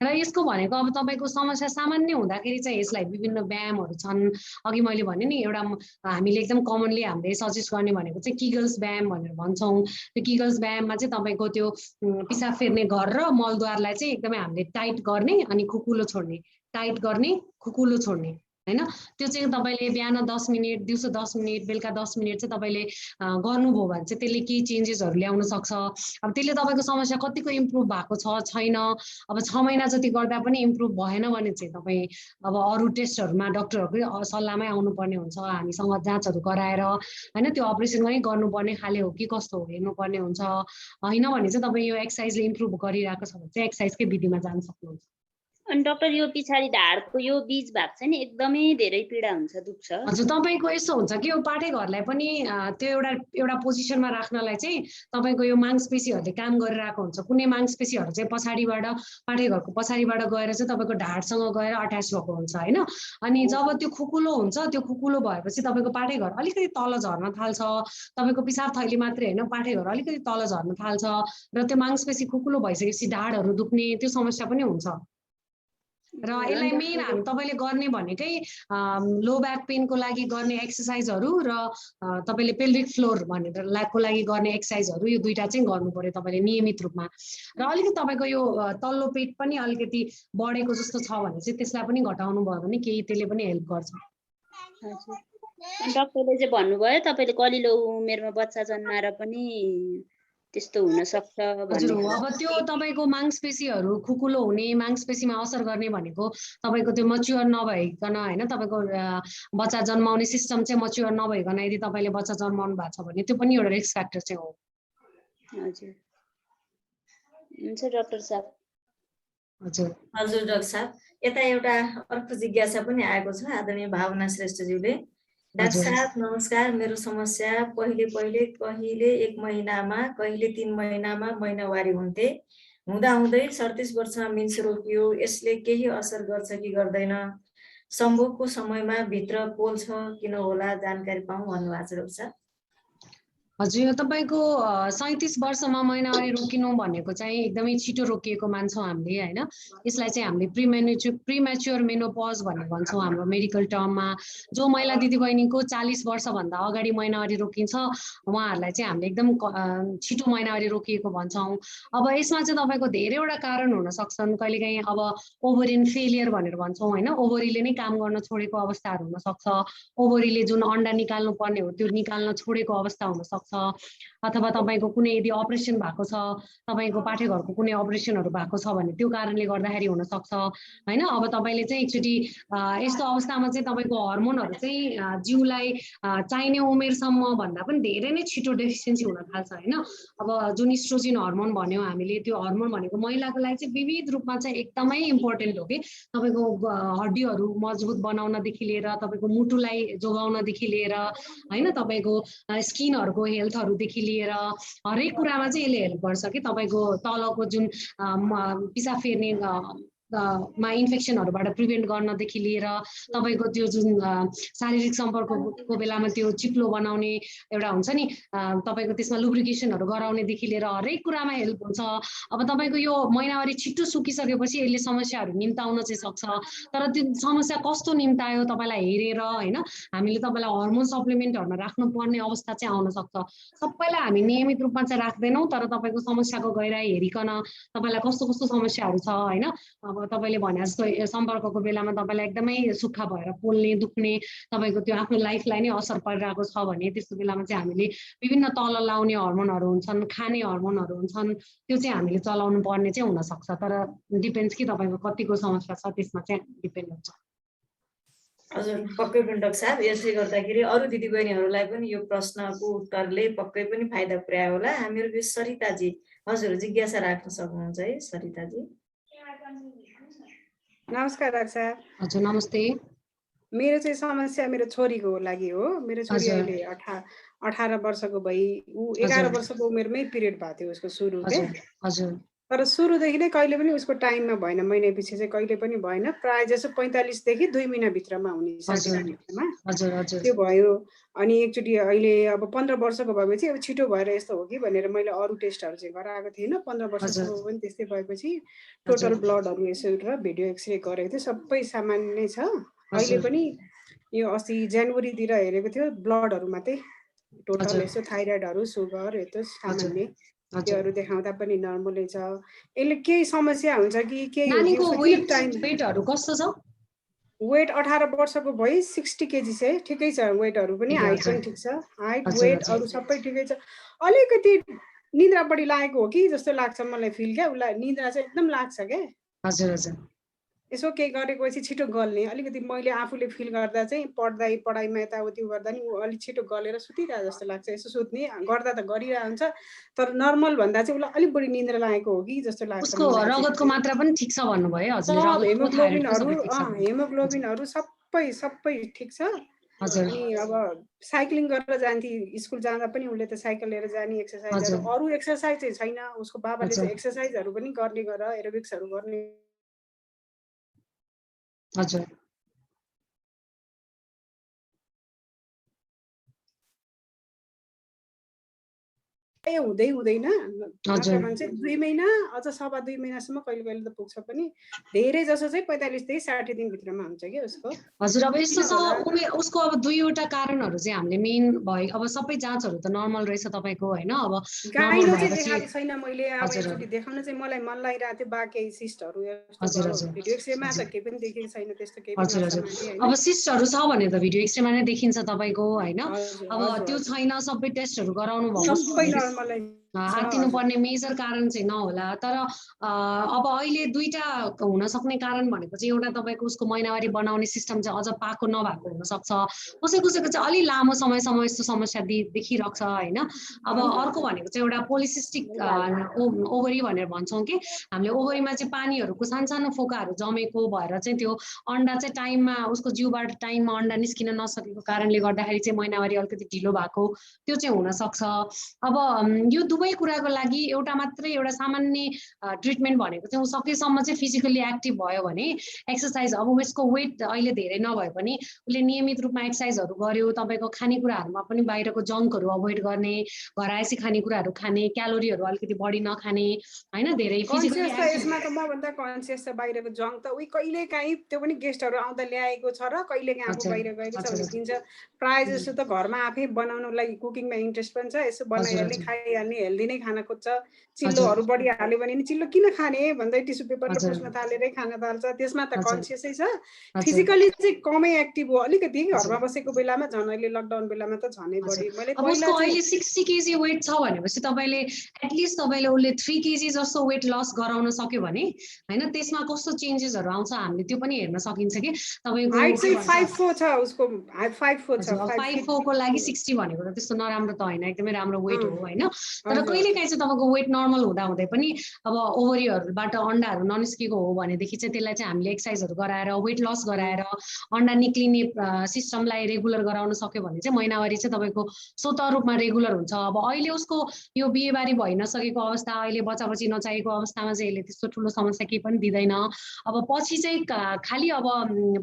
र यसको भनेको अब तपाईँको समस्या सामान्य हुँदाखेरि चाहिँ यसलाई विभिन्न व्यायामहरू छन्। अघि मैले भने नि एउटा हामीले एकदम कमनली हामीले सजेस्ट गर्ने भनेको चाहिँ किगल्स व्यायाम भनेर भन्छौँ। त्यो किगल्स व्यायाममा चाहिँ तपाईँको त्यो पिसाब फेर्ने घर र मलद्वारलाई चाहिँ एकदमै हामीले टाइट गर्ने अनि खुकुलो छोड्ने, टाइट गर्ने खुकुलो छोड्ने होइन। त्यो चाहिँ तपाईँले बिहान 10 मिनट, दिउँसो 10 मिनट, बेलुका 10 मिनट चाहिँ तपाईँले गर्नुभयो भने चाहिँ त्यसले केही चेन्जेसहरू ल्याउन सक्छ। अब त्यसले तपाईँको समस्या कतिको इम्प्रुभ भएको छ छैन, अब 6 महिना जति गर्दा पनि इम्प्रुभ भएन भने चाहिँ तपाईँ अब अरू टेस्टहरूमा डक्टरहरूकै सल्लाहमै आउनुपर्ने हुन्छ, हामीसँग जाँचहरू गराएर होइन, त्यो अपरेसन पनि गर्नुपर्ने खाले हो कि कस्तो हो हेर्नुपर्ने हुन्छ। होइन भने चाहिँ तपाईँ यो एक्सर्साइजले इम्प्रुभ गरिरहेको छ भने चाहिँ एक्सर्साइजकै विधिमा जान सक्नुहुन्छ।
अनि डाक्टर यो पछाडि ढाडको यो बीच भाग चाहिँ नि एकदमै धेरै पीडा हुन्छ, दुख्छ।
हजुर तपाईको यस्तो हुन्छ कि यो पाठेघरलाई पनि त्यो एउटा पोजिसनमा राख्नलाई चाहिँ तपाईको यो मांसपेशीहरुले काम गरिरहेको हुन्छ। कुनै मांसपेशीहरु चाहिँ पछाडिबाट पाठेघरको पछाडिबाट गएर चाहिँ तपाईको ढाडसँग गएर अट्याच भएको हुन्छ हैन। अनि जब त्यो खुकुलो हुन्छ, त्यो खुकुलो भएपछि तपाईको पाठेघर अलिकति तल झर्न थाल्छ। तपाईको पिसाब थैली मात्रै हैन, पाठेघर अलिकति तल झर्न थाल्छ र त्यो मांसपेशी खुकुलो भइसकेपछि ढाडहरु दुख्ने त्यो समस्या पनि हुन्छ। र यसलाई मेन हामी तपाईले गर्ने भनेकै लो ब्याक पेनको लागि गर्ने एक्सरसाइजहरु र तपाईले पेल्भिक फ्लोर भनेर को लागि गर्ने एक्सरसाइजहरु यो दुईटा चाहिँ गर्नु पर्यो तपाईले नियमित रूपमा। र अलिकति तपाईको यो तल्लो पेट पनि अलिकति बढेको जस्तो छ भने चाहिँ त्यसलाई पनि घटाउनु भयो भने केही त्यसले पनि हेल्प गर्छ।
हजुर। अनि डाक्टरले चाहिँ भन्नुभयो तपाईले कलिलो उमेरमा बच्चा जन्माएर पनि त्यस्तो हुन सक्छ भन्ने।
हजुर हो। अब त्यो तपाईको मांसपेशीहरु खुकुलो हुने, मांसपेशीमा असर गर्ने भनेको तपाईको त्यो मच्युअर नभइकन हैन, तपाईको बच्चा जन्माउने सिस्टम चाहिँ मच्युअर नभइकन यदि तपाईले बच्चा जन्माउनु भएको छ भने त्यो पनि एउटा रिस्क फ्याक्टर चाहिँ हो।
हजुर। हुन्छ डाक्टर साहब।
हजुर।
हजुर डाक्टर साहब, यता एउटा अर्को जिज्ञासा पनि आएको छ आदरणीय भावना श्रेष्ठज्यूले। डाक्टर साहब नमस्कार, मेरो समस्या कहिले 1 महिनामा कहिले 3 महिनामा महिनावारी हुन्थे। हुँदाहुँदै 37 वर्षमा मिन्स रोकियो। यसले केही असर गर्छ कि गर्दैन? सम्भोगको समयमा भित्र पोल्छ किन होला, जानकारी पाऊँ भन्नुभएको छ डाक्टर साहब।
हजुर यो तपाईको 37 वर्षमा महिनावारी रोकिनु भनेको चाहिँ एकदमै छिटो रोकिएको मान्छौँ हामीले हैन। यसलाई चाहिँ हामीले प्रिम्याच्योर मेनोपज भन्ने भन्छौँ हाम्रो मेडिकल टर्ममा। जो महिला दिदीबहिनीको 40 वर्ष भन्दा अगाडि महिनावारी रोकिन्छ उहाँहरूलाई चाहिँ हामीले एकदम छिटो महिनावारी रोकिएको भन्छौँ। अब यसमा चाहिँ तपाईको धेरैवटा कारण हुन सक्छन्। कहिलेकाहीँ अब ओभरिन फेलियर भनेर भन्छौँ हैन, ओभरीले नै काम गर्न छोडेको अवस्थाहरू हुन सक्छ। ओभरीले जुन अन्डा निकाल्नु पर्ने हो त्यो निकाल्न छोडेको अवस्था हुन सक्छ। अथवा तपाईको कुनै यदि अपरेसन भएको छ, तपाईको पाठेघरको कुनै अपरेसनहरु भएको छ भने त्यो कारणले गर्दाखेरि हुन सक्छ हैन। अब तपाईले चाहिँ एकचोटी यस्तो अवस्थामा चाहिँ तपाईको हर्मोनहरु चाहिँ जिउलाई चाहिने उमेरसम्म भन्दा पनि धेरै नै छिटो डेफिसियन्सी हुन थाल्छ हैन। अब जुन इस्ट्रोजिन हर्मोन भन्यो हामीले, त्यो हर्मोन भनेको महिलाको लागि चाहिँ विविध रूपमा चाहिँ एकदमै इम्पोर्टेन्ट हो कि तपाईको हड्डीहरु मजबुत बनाउनदेखि लिएर तपाईको मुटुलाई जोगाउनदेखि लिएर हैन, तपाईको स्किनहरुको हेल्थहरुदेखि लिएर हरेक कुरामा चाहिँ यसले हेल्प गर्छ कि तपाईको तलको जुन पिसाब फेर्ने मा इन्फेक्सनहरुबाट प्रिभेन्ट गर्नदेखि लिएर तपाईको त्यो जुन शारीरिक सम्पर्कको बेलामा त्यो चिप्लो बनाउने एउटा हुन्छ नि, तपाईको त्यसमा लुब्रिकेसनहरु गराउनेदेखि लिएर हरेक कुरामा हेल्प हुन्छ। अब तपाईको यो महिनावारी छिटो सुकिसकेपछि यसले समस्याहरु निम्ताउन चाहिँ सक्छ। तर त्यो समस्या कस्तो निम्तायो तपाईलाई हेरेर हैन, हामीले तपाईलाई हर्मोन सप्लिमेन्टहरुमा राख्नु पर्ने अवस्था चाहिँ आउन सक्छ। सबैलाई हामी नियमित रूपमा चाहिँ राख्दैनौं, तर तपाईको समस्याको गहिराई हेरिकन तपाईलाई कस्तो कस्तो समस्याहरु छ हैन, अब तपाईले भने जस्तो सम्पर्कको बेलामा तपाईलाई एकदमै सुक्खा भएर पोल्ने दुख्ने तपाईको त्यो आफ्नो लाइफलाई नै असर परिरहेको छ भने त्यस्तो बेलामा चाहिँ हामीले विभिन्न तल लाउने हर्मोनहरु हुन्छन्, खाने हर्मोनहरु हुन्छन्, त्यो चाहिँ हामीले चलाउनु पर्ने चाहिँ हुन सक्छ। तर डिपेन्ड्स कि तपाईको कतिको समस्या छ त्यसमा चाहिँ डिपेन्ड हुन्छ।
हजुर पक्कै पनि डाक्टर साहब, यसले गर्दाखेरि अरू दिदीबहिनीहरूलाई पनि यो प्रश्नको उत्तरले पक्कै पनि फाइदा पुर्यायो होला। हामीहरू सरिताजी, हजुर जिज्ञासा राख्न सक्नुहुन्छ है सरिताजी।
नमस्कार डाक्टर साहब।
हजुर नमस्ते।
मेरो चाहिँ समस्या मेरो छोरीको लागि हो। मेरो छोरी अहिले 18 वर्षको भई, ऊ 11 वर्षको उमेरमै पिरियड भएको थियो उसको सुरु के।
हजुर।
तर सुरुदेखि नै कहिले पनि उसको टाइममा भएन, महिना पछि चाहिँ कहिले पनि भएन। प्राय जसो 45 देखि 2 महिना भित्रमा हुने त्यो भयो। अनि एकचोटि अहिले अब 15 वर्षको भएपछि अब छिटो भएर यस्तो हो कि भनेर मैले अरू टेस्टहरु चाहिँ गराएको थिएन। 15 वर्षको पनि त्यस्तै भएपछि टोटल ब्लडहरु यसो र भिडियो एक्सरे गरेको थिएँ, सबै सामान्य नै छ। अहिले पनि यो अस्ति जनवरीतिर हेरेको थियो, ब्लडहरु मात्रै टोटल यसो थाइरोइडहरु, सुगर यस्तो सामान्य, त्योहरु देखाउँदा पनि नर्मलै छ। यसले केही समस्या हुन्छ कि केही
नानीको वेटहरु कस्तो छ?
वेट 18 वर्षको भई 60 केजी छ, ठिकै छ। वेटहरु पनि हाइट पनि ठिक छ, हाइट वेट अरु सबै ठिकै छ। अलिकति निद्रा बढी लागेको हो कि जस्तो लाग्छ मलाई फिल क्या, उलाई निद्रा चाहिँ एकदम लाग्छ के।
हजुर हजुर।
यसो केही गरेपछि छिटो गल्ने अलिकति मैले आफूले फिल गर्दा चाहिँ पढाइमा यताउति गर्दा नि ऊ अलिक छिटो गलेर सुतिरहेको जस्तो लाग्छ। यसो सुत्ने गर्दा त गरिरहेको हुन्छ तर नर्मल भन्दा चाहिँ उसलाई अलिक बढी निन्द्रा लागेको हो कि जस्तो लाग्छ।
उसको रगतको मात्रा पनि ठिक छ भन्नुभयो हजुरले?
हेमोग्लोबिनहरू सबै ठिक छ। अनि अब साइक्लिङ गरेर जान्थे स्कुल जाँदा पनि उसले त साइकल लिएर जाने एक्सर्साइजहरू अरू एक्सर्साइज चाहिँ छैन। उसको बाबाले चाहिँ एक्सर्साइजहरू पनि गर्ने गर एरोबिक्सहरू गर्ने।
हजुर
हुँदैन मात्रामा चाहिँ 2 महिना अझ 2.5 महिनासम्म कहिले कहिले त पुग्छ पनि। धेरै जसो चाहिँ 45 देखि 60 दिन भित्रमा हुन्छ कि उसको।
हजुर अब यस्तो छ उसको अब 2वटा कारणहरू चाहिँ हामीले मेन भयो। अब सबै जाँचहरू त नर्मल रहेछ तपाईको हैन? अब
गाइनो चाहिँ देखाएको छैन मैले। अब एकचोटि देखाउन चाहिँ मलाई मन लागिरहेको थियो। बाँकी सिस्टहरू भिडियो एक्सरेमा त केही पनि देखेको छैन त्यस्तो केही पनि।
अब सिस्टहरू छ भने त भिडियो एक्सरेमा नै देखिन्छ तपाईको हैन? अब त्यो छैन सबै टेस्टहरू गराउनु भएको आत्तिनु पर्ने मेजर कारण चाहिँ नहोला। तर अब अहिले 2टा हुन सक्ने कारण भनेको चाहिँ एउटा तपाईको उसको महिनावारी बनाउने सिस्टम चाहिँ अझ पाएको नभएको हुन सक्छ। कसैको चाहिँ अलि लामो समयसम्म यस्तो समस्या देखिरहन्छ हैन? अब अर्को भनेको चाहिँ एउटा पोलिसिस्टिक ओभरी भनेर भन्छौँ कि हामीले ओभरीमा चाहिँ पानीहरूको सानो फोकाहरू जमेको भएर चाहिँ त्यो अन्डा चाहिँ टाइममा उसको जिउबाट टाइममा अन्डा निस्किन नसकेको कारणले गर्दाखेरि चाहिँ महिनावारी अलिकति ढिलो भएको त्यो चाहिँ हुन सक्छ। अब यो दुवै कुराको लागि एउटा मात्रै एउटा सामान्य ट्रिटमेन्ट भनेको चाहिँ सकेसम्म चाहिँ फिजिकली एक्टिभ भयो भने एक्सर्साइज। अब उसको वेट अहिले धेरै नभए पनि उसले नियमित रूपमा एक्सर्साइजहरू गर्यो। तपाईको खानेकुराहरूमा पनि बाहिरको जङ्कहरू अभोइड गर्ने, घर आएपछि खानेकुराहरू खाने, क्यालोरीहरू अलिकति बढी नखाने हैन? धेरै फिजिकली
यसमा त म भन्दा कन्सियस छ। बाहिरको जङ्क त उही कहिले काहीँ त्यो पनि गेस्टहरू आउँदा ल्याएको छ र कहिले काहीँ आफू बाहिर गएको छ भने दिन्छ। प्रायः जस्तो त घरमा आफै बनाउनुलाई कुकिङमा इन्ट्रेस्ट पनि छ। यसो बनाइहाल्ने खाइहाल्ने हेल्दी नै खान खोज्छ। चिल्लोहरू बढी हाल्यो भने नि चिल्लो किन खाने भन्दै टिस्यु पेपरले पुस्न थालेरै खान थाल्छ। त्यसमा त कन्सियसै छ। फिजिकली चाहिँ कमै एक्टिभ हो अलिकति घरमा बसेको बेलामा। झन् अहिले लकडाउन बेलामा त झनै बढी। मैले
पहिला अहिले 60 केजी वेट छ भनेपछि तपाईले एटलिस्ट तपाईले उसले 3 केजी जस्तो वेट लस गराउन सक्यो भने हैन? त्यसमा कस्तो चेन्जेसहरू आउँछ हामीले त्यो पनि हेर्न सकिन्छ कि तपाईको
हाइट चाहिँ 5'4" छ। उसको हाइट 5'4" छ।
5'4" को लागि 60 भनेको त त्यस्तो नराम्रो त होइन, एकदमै राम्रो वेट हो हैन? तर कहिलेकाहीँ चाहिँ तपाईको वेट नर्मल हुँदा हुँदै पनि अब ओभरीहरूबाट अन्डाहरू ननिस्केको हो भनेदेखि चाहिँ त्यसलाई चाहिँ हामीले एक्सर्साइजहरू गराएर वेट लस गराएर अन्डा निक्लिने सिस्टमलाई रेगुलर गराउन सक्यो भने चाहिँ महिनावारी चाहिँ तपाईको स्वतः रूपमा रेगुलर हुन्छ। अब अहिले उसको यो बिहेबारी भइ नसकेको अवस्था, अहिले बच्चा-बच्ची नचाहेको अवस्थामा चाहिँ यसले त्यस्तो ठुलो समस्या केही पनि दिँदैन। अब पछि चाहिँ खालि अब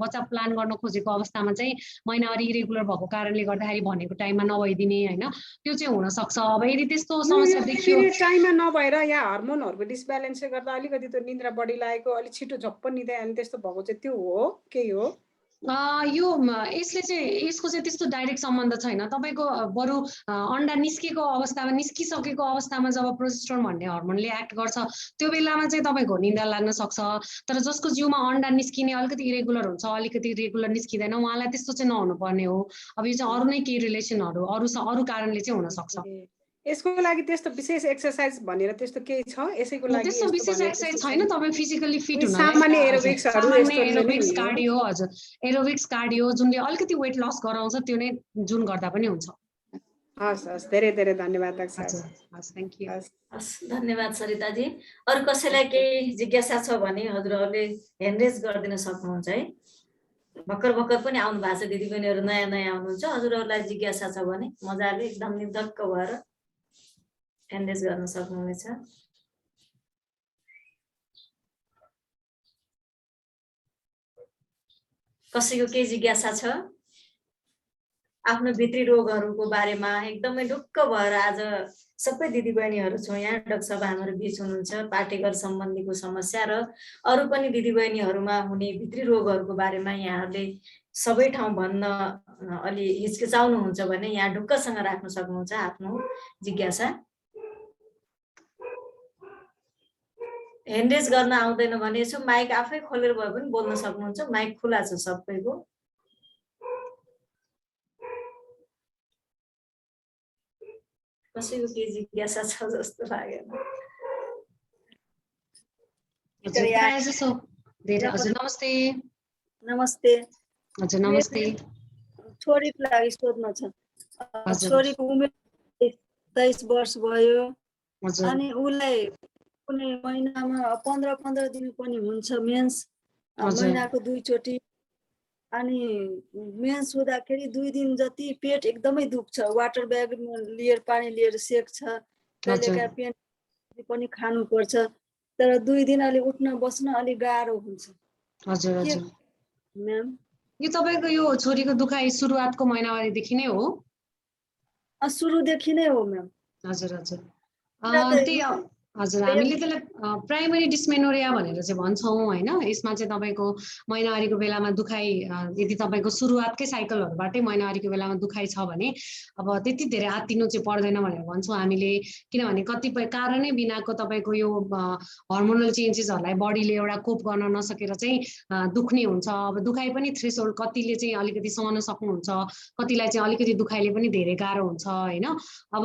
बच्चा प्लान गर्न खोजेको अवस्थामा चाहिँ महिनावारी इरेगुलर भएको कारणले गर्दाखेरि भनेको टाइममा नभइदिने हैन? त्यो चाहिँ हुन सक्छ। अब यदि त्यस्तो समस्या देखियो
टाइममा नभएर या हर्मोनहरूको डिसब्यालेन्सले गर्दा अलिकति त्यो निन्द्रा बढी लागेको अलि छिटो झप्प निदाइ अनि त्यस्तो भएको चाहिँ त्यो हो के हो?
यो यसले चाहिँ यसको चाहिँ त्यस्तो डाइरेक्ट सम्बन्ध छैन। तपाईको बरु अन्डा निस्केको अवस्थामा निस्किसकेको अवस्थामा जब प्रोजेस्टेरोन भन्ने हर्मोनले एक्ट गर्छ त्यो बेलामा चाहिँ तपाईको निन्द्रा लाग्न सक्छ। तर जसको जिउमा अन्डा निस्किने अलिकति इरेगुलर हुन्छ, अलिकति रेगुलर निस्किँदैन उहाँलाई त्यस्तो चाहिँ नहुनु पर्ने हो। अब यो चाहिँ अरू नै केही रिलेसनहरू अरू कारणले चाहिँ हुन सक्छ।
यसको लागि त्यस्तो विशेष एक्सर्साइज भनेर त्यस्तो केही छ? यसैको लागि
त्यस्तो विशेष एक्सर्साइज छैन। तपाईँ फिजिकली फिट हुन
सामान्य एरोबिक्सहरू
एरोबिक्स कार्डियो हजुर एरोबिक्स कार्डियो जुनले अलिकति वेट लस गराउँछ त्यो नै जुन गर्दा पनि हुन्छ।
हस् हस् धेरै धेरै धन्यवाद।
हस् थ्यांक यू।
हस् धन्यवाद सरिताजी। अरु कसैलाई केही जिज्ञासा छ भने हजुरहरूले ह्यान्ड रेज गरिदिन सक्नुहुन्छ है। भर्खर पनि आउनु भएको छ दिदीबहिनीहरू नयाँ आउनुहुन्छ। हजुरहरूलाई जिज्ञासा छ भने मजाले एकदम निर्धक्क भएर ह्यान्ड रेज गर्न सक्नुहुनेछ। कसैको केही जिज्ञासा छ? आफ्नो भित्री रोगहरूको बारेमा एकदमै ढुक्क भएर आज सबै दिदीबहिनीहरू छौँ यहाँ। डाक्टर साहब हाम्रो बीच हुनुहुन्छ। पाठेघर सम्बन्धीको समस्या र अरू पनि दिदीबहिनीहरूमा हुने भित्री रोगहरूको बारेमा यहाँहरूले सबै ठाउँ भन्न अलि हिचकिचाउनुहुन्छ भने यहाँ ढुक्कसँग राख्न सक्नुहुन्छ आफ्नो जिज्ञासा। ह्यान्ड रेज गर्न आउँदैन भने यसो माइक आफै खोलेर भए पनि बोल्न सक्नुहुन्छ। माइक खुला छ सबैको। कसैको केही जिज्ञासा छ जस्तो लागेन।
धेरै हजुर नमस्ते।
नमस्ते।
हजुर नमस्ते।
छोरीको लागि सोध्न छ।
हजुर।
छोरीको उमेर 23 वर्ष भयो
हजुर
अनि उसलाई कुनै महिनामा 15 दिन पनि हुन्छ मेन्स,
हजुर।
महिनाको 2 चोटि। अनि मेन्स हुँदाखेरि 2 दिन जति पेट एकदमै दुख्छ, वाटर ब्याग लिएर पानी लिएर सेक्छ, कहिलेकाहीँ पेन पनि खानुपर्छ, तर 2 दिन अलि उठ्न बस्न अलि गाह्रो हुन्छ।
हजुर हजुर
म्याम
यो तपाईको यो छोरीको दुखाइ सुरुवातको महिनावारीदेखि नै हो?
सुरुदेखि नै हो म्याम।
हजुर हजुर त्यही हजुर हामीले त्यसलाई प्राइमरी डिस्मेनोरिया भनेर चाहिँ भन्छौँ होइन। यसमा चाहिँ तपाईँको महिनावारीको बेलामा दुखाइ यदि तपाईँको सुरुवातकै साइकलहरूबाटै महिनावारीको बेलामा दुखाइ छ भने अब त्यति धेरै आत्तिनु चाहिँ पर्दैन भनेर भन्छौँ हामीले। किनभने कतिपय कारणै बिनाको तपाईँको यो हर्मोनल चेन्जेसहरूलाई बडीले एउटा कोप गर्न नसकेर चाहिँ दुख्ने हुन्छ। अब दुखाइ पनि थ्रेसहोल्ड कतिले चाहिँ अलिकति सहन सक्नुहुन्छ, कतिलाई चाहिँ अलिकति दुखाइले पनि धेरै गाह्रो हुन्छ होइन। अब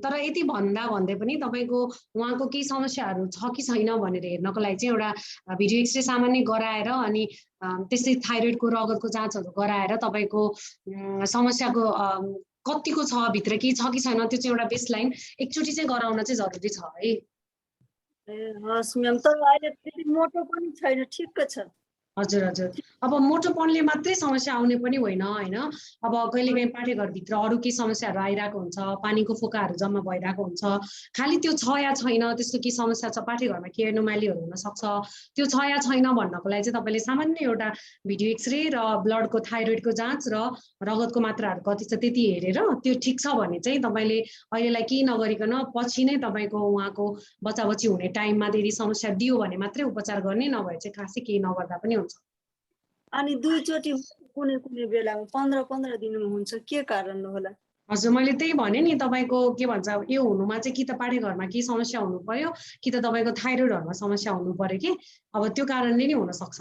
तर यति भन्दै पनि तपाईँको उहाँको केही समस्याहरू छ कि छैन भनेर हेर्नको लागि चाहिँ एउटा भिडियो एक्सरे सामान्य गराएर अनि त्यस्तै थाइरोइडको रगतको जाँचहरू गराएर तपाईँको समस्याको कतिको छ भित्र केही छ कि छैन त्यो चाहिँ एउटा बेसलाइन एकचोटि चाहिँ गराउन चाहिँ जरुरी छ है।
हस् म्याम, तर अहिले त्यति मोटो पनि छैन, ठिक्क छ।
हजुर हजुर अब मोटोपनले मात्रै समस्या आउने पनि होइन होइन। अब कहिलेकाहीँ पाठेघरभित्र अरू केही समस्याहरू आइरहेको हुन्छ, पानीको फोकाहरू जम्मा भइरहेको हुन्छ, खालि त्यो छ या छैन त्यस्तो केही समस्या छ, पाठेघरमा के एनोमालीहरू हुनसक्छ, त्यो छ या छैन भन्नको लागि चाहिँ तपाईँले सामान्य एउटा भिडियो एक्सरे र ब्लडको थाइरोइडको जाँच र रगतको मात्राहरू कति छ त्यति हेरेर त्यो ठिक छ भने चाहिँ तपाईँले अहिलेलाई केही नगरिकन पछि नै तपाईँको उहाँको बच्चा-बच्ची हुने टाइममा यदि समस्या दियो भने मात्रै उपचार गर्ने, नभए चाहिँ खासै केही नगर्दा पनि हुन्छ।
अनि 2 चोटि कुनै कुनै बेलामा 15 दिनमा हुन्छ, के कारण होला?
हजुर मैले त्यही भने नि तपाईँको के भन्छ यो हुनुमा चाहिँ कि त पाठेघरमा केही समस्या हुनु पर्यो कि त तपाईँको थाइरोइडहरुमा समस्या हुनु पर्यो कि अब त्यो कारणले नि हुन सक्छ।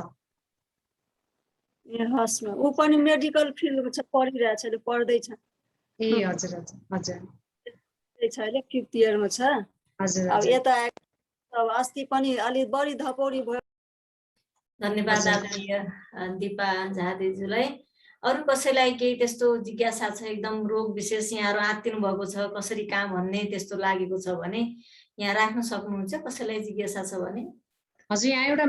ए हस् न, ऊ पनि मेडिकल फिल्डमा छ, पढिरहेछ, पढ्दै छ।
ए हजुर हजुर हजुर
छ अहिले 5th इयरमा छ।
हजुर
अब यता अब अस्ति पनि अलि बढी धपौडी भयो।
धन्यवाद आदरणीय दिपा झा दिदीलाई। अरू कसैलाई केही त्यस्तो जिज्ञासा छ, एकदम रोग विशेष यहाँहरू आत्तिनु भएको छ, कसरी कहाँ भन्ने त्यस्तो लागेको छ भने यहाँ राख्न सक्नुहुन्छ, कसैलाई जिज्ञासा छ भने?
हजुर यहाँ एउटा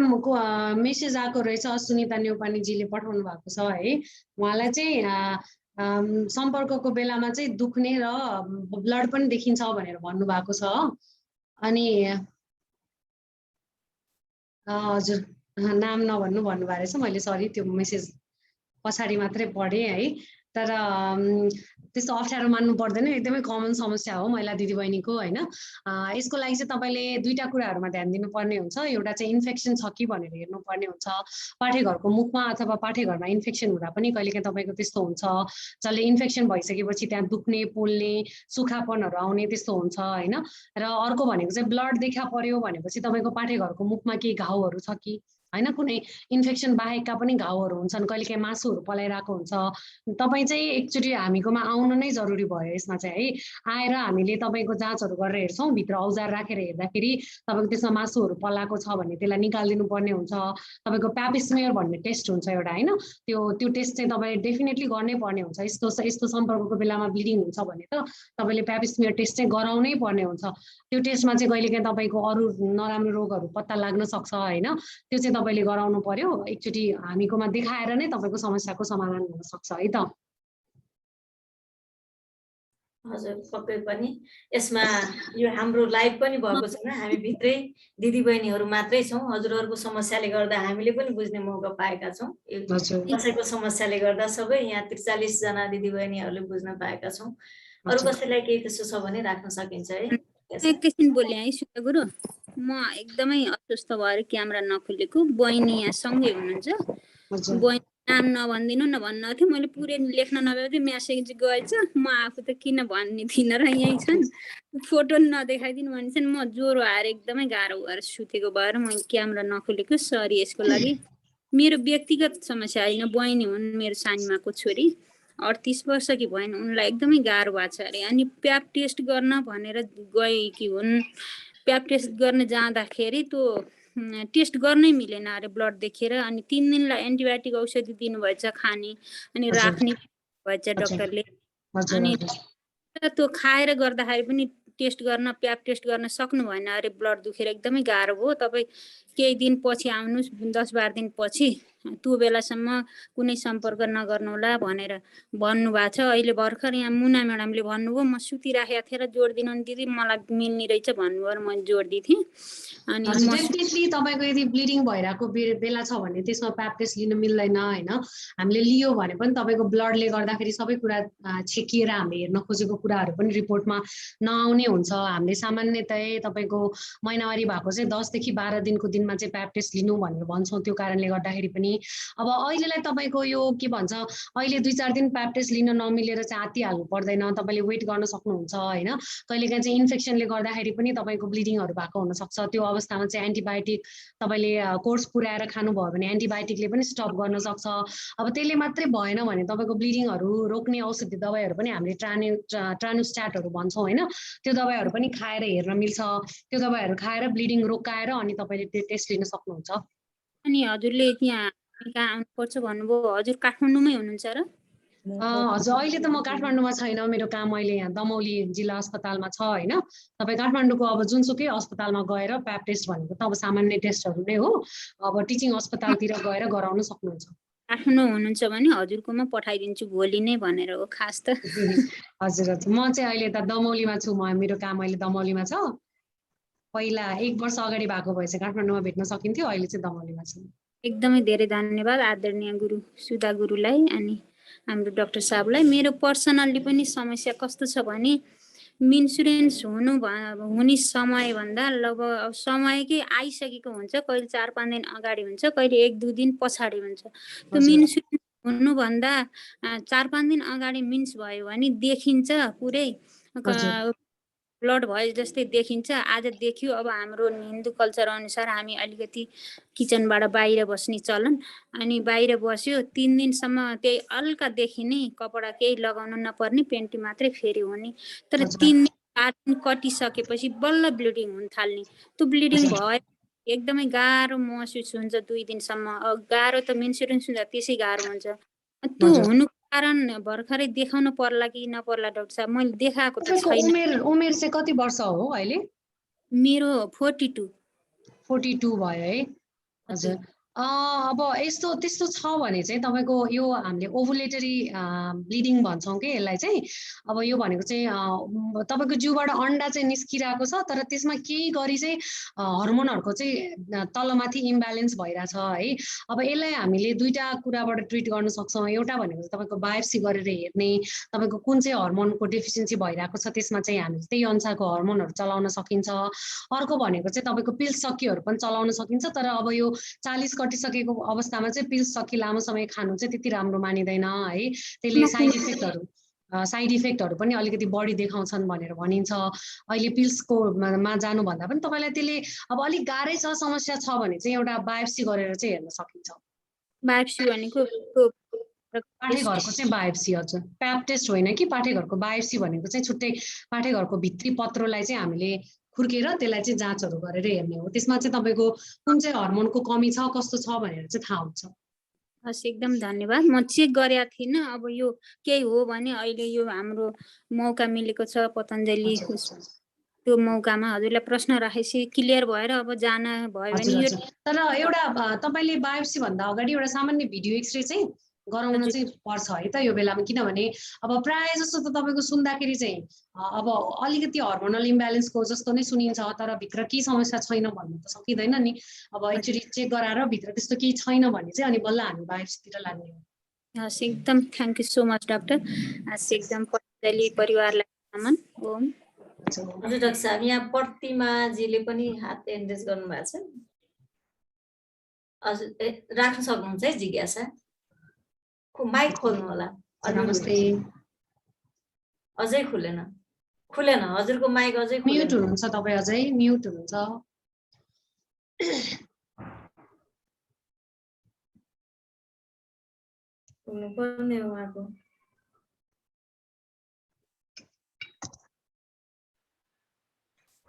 मेसेज आएको रहेछ, सुनिता नेउपानीजीले पठाउनु भएको छ है। उहाँलाई चाहिँ सम्पर्कको बेलामा चाहिँ दुख्ने र ब्लड पनि देखिन्छ भनेर भन्नुभएको छ। अनि हजुर नाम नभन्नु भन्नुभएको रहेछ, मैले सरी त्यो मेसेज पछाडि मात्रै पढेँ है। तर त्यस्तो अप्ठ्यारो मान्नु पर्दैन, एकदमै कमन समस्या हो महिला दिदीबहिनीको होइन। यसको लागि चाहिँ तपाईँले दुईटा कुराहरूमा ध्यान दिनुपर्ने हुन्छ। एउटा चाहिँ इन्फेक्सन छ कि भनेर हेर्नुपर्ने हुन्छ। पाठेघरको मुखमा अथवा पाठेघरमा इन्फेक्सन हुँदा पनि कहिलेकाहीँ तपाईँको त्यस्तो हुन्छ, जसले इन्फेक्सन भइसकेपछि त्यहाँ दुख्ने, पोल्ने, सुक्खापनहरू आउने त्यस्तो हुन्छ होइन। र अर्को भनेको चाहिँ ब्लड देखा पर्यो भनेपछि तपाईँको पाठेघरको मुखमा केही घाउहरू छ कि होइन, कुनै इन्फेक्सन बाहेकका पनि घाउहरू हुन्छन्, कहिलेकाहीँ मासुहरू पलाइरहेको हुन्छ। तपाईँ चाहिँ एकचोटि हामीकोमा आउनु नै जरुरी भयो यसमा चाहिँ है। आएर हामीले तपाईँको जाँचहरू गरेर हेर्छौँ, भित्र औजार राखेर हेर्दाखेरि तपाईँको त्यसमा मासुहरू पलाएको छ भने त्यसलाई निकालिदिनु पर्ने हुन्छ। तपाईँको प्यापिस्मियर भन्ने टेस्ट हुन्छ एउटा होइन, त्यो टेस्ट चाहिँ तपाईँले डेफिनेटली गर्नै पर्ने हुन्छ। यस्तो सम्पर्कको बेलामा ब्लिडिङ हुन्छ भने त तपाईँले प्यापिस्मियर टेस्ट चाहिँ गराउनै पर्ने हुन्छ। त्यो टेस्टमा चाहिँ कहिलेकाहीँ तपाईँको अरू नराम्रो रोगहरू पत्ता लाग्न सक्छ होइन, त्यो चाहिँ तपाईँले गराउनु पर्यो। एकचोटि हामीकोमा देखाएर नै तपाईँको समस्याको समाधान हुन सक्छ है त।
हजुर पक्कै पनि। यसमा यो हाम्रो लाइभ पनि भएको छैन, हामी भित्रै दिदीबहिनीहरू मात्रै छौँ। हजुरहरूको समस्याले गर्दा हामीले पनि बुझ्ने मौका पाएका छौँ। कसैको समस्याले गर्दा सबै यहाँ 43 जना दिदीबहिनीहरूले बुझ्न पाएका छौँ। अरू कसैलाई केही त्यस्तो छ भने राख्न सकिन्छ है।
एकैछिन बोले है सुता गुरु, म एकदमै अस्वस्थ भएर क्यामेरा नखोलेको, बहिनी यहाँ सँगै हुनुहुन्छ। बहिनी नाम नभनिदिनु न भन्नु थियो, मैले पुरै लेख्न नभए म्यासेज गएछ, म आफू त किन भन्ने थिइनँ र यहीँ छन्, फोटो नदेखाइदिनु भने चाहिँ म ज्वरो आएर एकदमै गाह्रो भएर सुतेको भएर मैले क्यामेरा नखोलेको, सरी यसको लागि। मेरो व्यक्तिगत समस्या होइन, बहिनी हुन् मेरो सानीमाको छोरी, 38 वर्षकी भइन्, उनलाई एकदमै गाह्रो भएको छ अरे। अनि प्याप टेस्ट गर्न भनेर गएकी हुन्। प्याप टेस्ट गर्न जाँदाखेरि त्यो टेस्ट गर्नै मिलेन अरे ब्लड देखेर अनि 3 दिनलाई एन्टिबायोटिक औषधि दिनुभएछ खाने अनि राख्ने भएछ डाक्टरले अनि त्यो खाएर गर्दाखेरि पनि टेस्ट गर्न प्याप टेस्ट गर्न सक्नु भएन अरे ब्लड दुखेर एकदमै गाह्रो भयो तपाईँ केही दिन पछि आउनुहोस् 10-12 दिन पछि त्यो बेलासम्म कुनै सम्पर्क नगर्नुहोला भनेर भन्नुभएको छ। अहिले भर्खर यहाँ मुना म्याडमले भन्नुभयो म सुतिराखेको थिएँ र जोड दिनु नि दिदी मलाई मिल्ने रहेछ भन्नुभयो र मैले जोड दिथेँ। अनि
डेफिनेटली तपाईँको यदि ब्लिडिङ भइरहेको बेला छ भने त्यसमा प्याप टेस्ट लिन मिल्दैन होइन। हामीले लियो भने पनि तपाईँको ब्लडले गर्दाखेरि सबै कुरा छेकिएर हामीले हेर्न खोजेको कुराहरू पनि रिपोर्टमा नआउने हुन्छ। हामीले सामान्यतया तपाईँको महिनावारी भएको चाहिँ 10 देखि 12 दिनको दिनमा चाहिँ प्याप टेस्ट लिनु भनेर भन्छौँ। त्यो कारणले गर्दाखेरि पनि अब अहिलेलाई तपाईँको यो के भन्छ अहिले 2-4 दिन प्याप टेस्ट लिन नमिलेर चाहिँ आत्तिहाल्नु पर्दैन। तपाईँले वेट गर्न सक्नुहुन्छ होइन। कहिलेकाहीँ चाहिँ इन्फेक्सनले गर्दाखेरि पनि तपाईँको ब्लिडिङहरू भएको हुनसक्छ। त्यो अवस्थामा चाहिँ एन्टिबायोटिक तपाईँले कोर्स पुऱ्याएर खानुभयो भने एन्टिबायोटिकले पनि स्टप गर्न सक्छ। अब त्यसले मात्रै भएन भने तपाईँको ब्लिडिङहरू रोक्ने औषधि दबाईहरू पनि हामीले ट्रानुस्ट्याटहरू भन्छौँ होइन। त्यो दबाईहरू पनि खाएर हेर्न मिल्छ। त्यो दबाईहरू खाएर ब्लिडिङ रोकाएर अनि तपाईँले त्यो टेस्ट लिन सक्नुहुन्छ।
अनि हजुरले त्यहाँ कहाँ आउनुपर्छ भन्नुभयो, हजुर काठमाडौँमै हुनुहुन्छ र?
हजुर अहिले त म काठमाडौँमा छैन, मेरो काम अहिले यहाँ दमौली जिल्ला अस्पतालमा छ होइन। तपाईँ काठमाडौँको अब जुनसुकै अस्पतालमा गएर प्याप टेस्ट भनेको त अब सामान्य टेस्टहरू नै हो। अब टिचिङ अस्पतालतिर गएर गराउन सक्नुहुन्छ।
काठमाडौँ हुनुहुन्छ भने हजुरकोमा पठाइदिन्छु भोलि नै भनेर हो खास त।
हजुर हजुर म चाहिँ अहिले त दमौलीमा छु। मेरो काम अहिले दमौलीमा छ। पहिला 1 वर्ष अगाडि भएको भए चाहिँ काठमाडौँमा भेट्न सकिन्थ्यो, अहिले चाहिँ दमौलीमा छु।
एकदमै धेरै धन्यवाद आदरणीय गुरु सुधा गुरुलाई अनि हाम्रो डाक्टर साहबलाई। मेरो पर्सनल्ली पनि समस्या कस्तो छ भने इन्सुरेन्स हुने समयभन्दा लगभग समयकै आइसकेको हुन्छ। कहिले 4-5 दिन अगाडि हुन्छ, कहिले 1-2 दिन पछाडि हुन्छ। त्यो इन्सुरेन्स हुनुभन्दा 4-5 दिन अगाडि मिन्स भयो भने देखिन्छ पुरै ब्लड भयो जस्तै देखिन्छ। आज देखियो। अब हाम्रो हिन्दू कल्चर अनुसार हामी अलिकति किचनबाट बाहिर बस्ने चलन अनि बाहिर बस्यो 3 दिनसम्म त्यही हल्का देखिने, कपडा केही लगाउन नपर्ने, पेन्टी मात्रै फेरि हुने। तर 3 दिन 4 दिन कटिसकेपछि बल्ल ब्लिडिङ हुन थाल्ने। त्यो ब्लिडिङ भयो एकदमै गाह्रो महसुस हुन्छ 2 दिनसम्म। गाह्रो त इन्सुरेन्स हुँदा त्यसै गाह्रो हुन्छ। त्यो हुनु कारण भर्खरै देखाउन पर्ला कि नपर्ला डाक्टर साहब? मैले देखाएको त छैन।
उमेर चाहिँ कति वर्ष हो अहिले?
मेरो 42
भयो है। हजुर अब त्यस्तो छ भने चाहिँ तपाईँको यो हामीले ओभुलेटरी ब्लिडिङ भन्छौँ कि यसलाई चाहिँ। अब यो भनेको चाहिँ तपाईँको जिउबाट अन्डा चाहिँ निस्किरहेको छ तर त्यसमा केही गरी चाहिँ हर्मोनहरूको चाहिँ तलमाथि इम्ब्यालेन्स भइरहेछ है। अब यसलाई हामीले 2टा कुराबाट ट्रिट गर्न सक्छौँ। एउटा भनेको चाहिँ तपाईँको बायोप्सी गरेर हेर्ने, तपाईँको कुन चाहिँ हर्मोनको डेफिसियन्सी भइरहेको छ त्यसमा चाहिँ हामीले त्यही अनुसारको हर्मोनहरू चलाउन सकिन्छ। अर्को भनेको चाहिँ तपाईँको पिल्स सकीहरू पनि चलाउन सकिन्छ। तर अब यो 40 कटिसकेको अवस्थामा चाहिँ पिल्स सकी लामो समय खानु चाहिँ त्यति राम्रो मानिँदैन है। त्यसले साइड इफेक्टहरू पनि अलिकति बढी देखाउँछन् भनेर भनिन्छ। अहिले पिल्सको मा जानुभन्दा पनि तपाईँलाई त्यसले अब अलिक गाह्रै छ, समस्या छ भने चाहिँ एउटा बायोप्सी गरेर चाहिँ हेर्न सकिन्छ।
बायोप्सी भनेको
पाठेघरको चाहिँ बायोप्सी। हजुर प्याप टेस्ट होइन कि पाठेघरको बायोप्सी भनेको चाहिँ छुट्टै पाठेघरको भित्री पत्रोलाई चाहिँ हामीले खुर्केर त्यसलाई चाहिँ जाँचहरू गरेर हेर्ने हो। त्यसमा चाहिँ तपाईँको कुन चाहिँ हर्मोनको कमी छ कस्तो छ भनेर चाहिँ थाहा हुन्छ।
हस् एकदम धन्यवाद। म चेक गरेका थिइनँ। अब यो केही हो भने अहिले यो हाम्रो मौका मिलेको छ पतञ्जलि त्यो मौकामा हजुरलाई प्रश्न राखेपछि क्लियर भएर अब जान भयो भने
तर एउटा तपाईँले बायोप्सी भन्दा अगाडि एउटा सामान्य भिडियो एक्सरे चाहिँ गराउन चाहिँ पर्छ है त यो बेलामा। किनभने अब प्रायः जस्तो त तपाईँको सुन्दाखेरि चाहिँ अब अलिकति हर्मोनल इम्ब्यालेन्सको जस्तो नै सुनिन्छ तर भित्र केही समस्या छैन भन्नु त सकिँदैन नि। अब एक्चुअली चेक गराएर भित्र त्यस्तो केही छैन भने चाहिँ अनि बल्ल हामी बायोप्सीतिर लाने हो।
हस् एकदम thank you so much doctor. हस् एकदम पतञ्जलि परिवारलाई नमन। ओम।
हजुर डाक्टर साहब यहाँ प्रतिमाजीले पनि हात एन्ड्रेस गर्नुभएको छ। हजुर राख्न सक्नुहुन्छ है जिज्ञासा? माइक खोल्नु होला।
नमस्ते।
अझै खुलेन हजुरको माइक अझै
म्युट हुनुहुन्छ तपाईँ, अझै म्युट हुनुहुन्छ।
हुनुपर्ने हो उहाँको।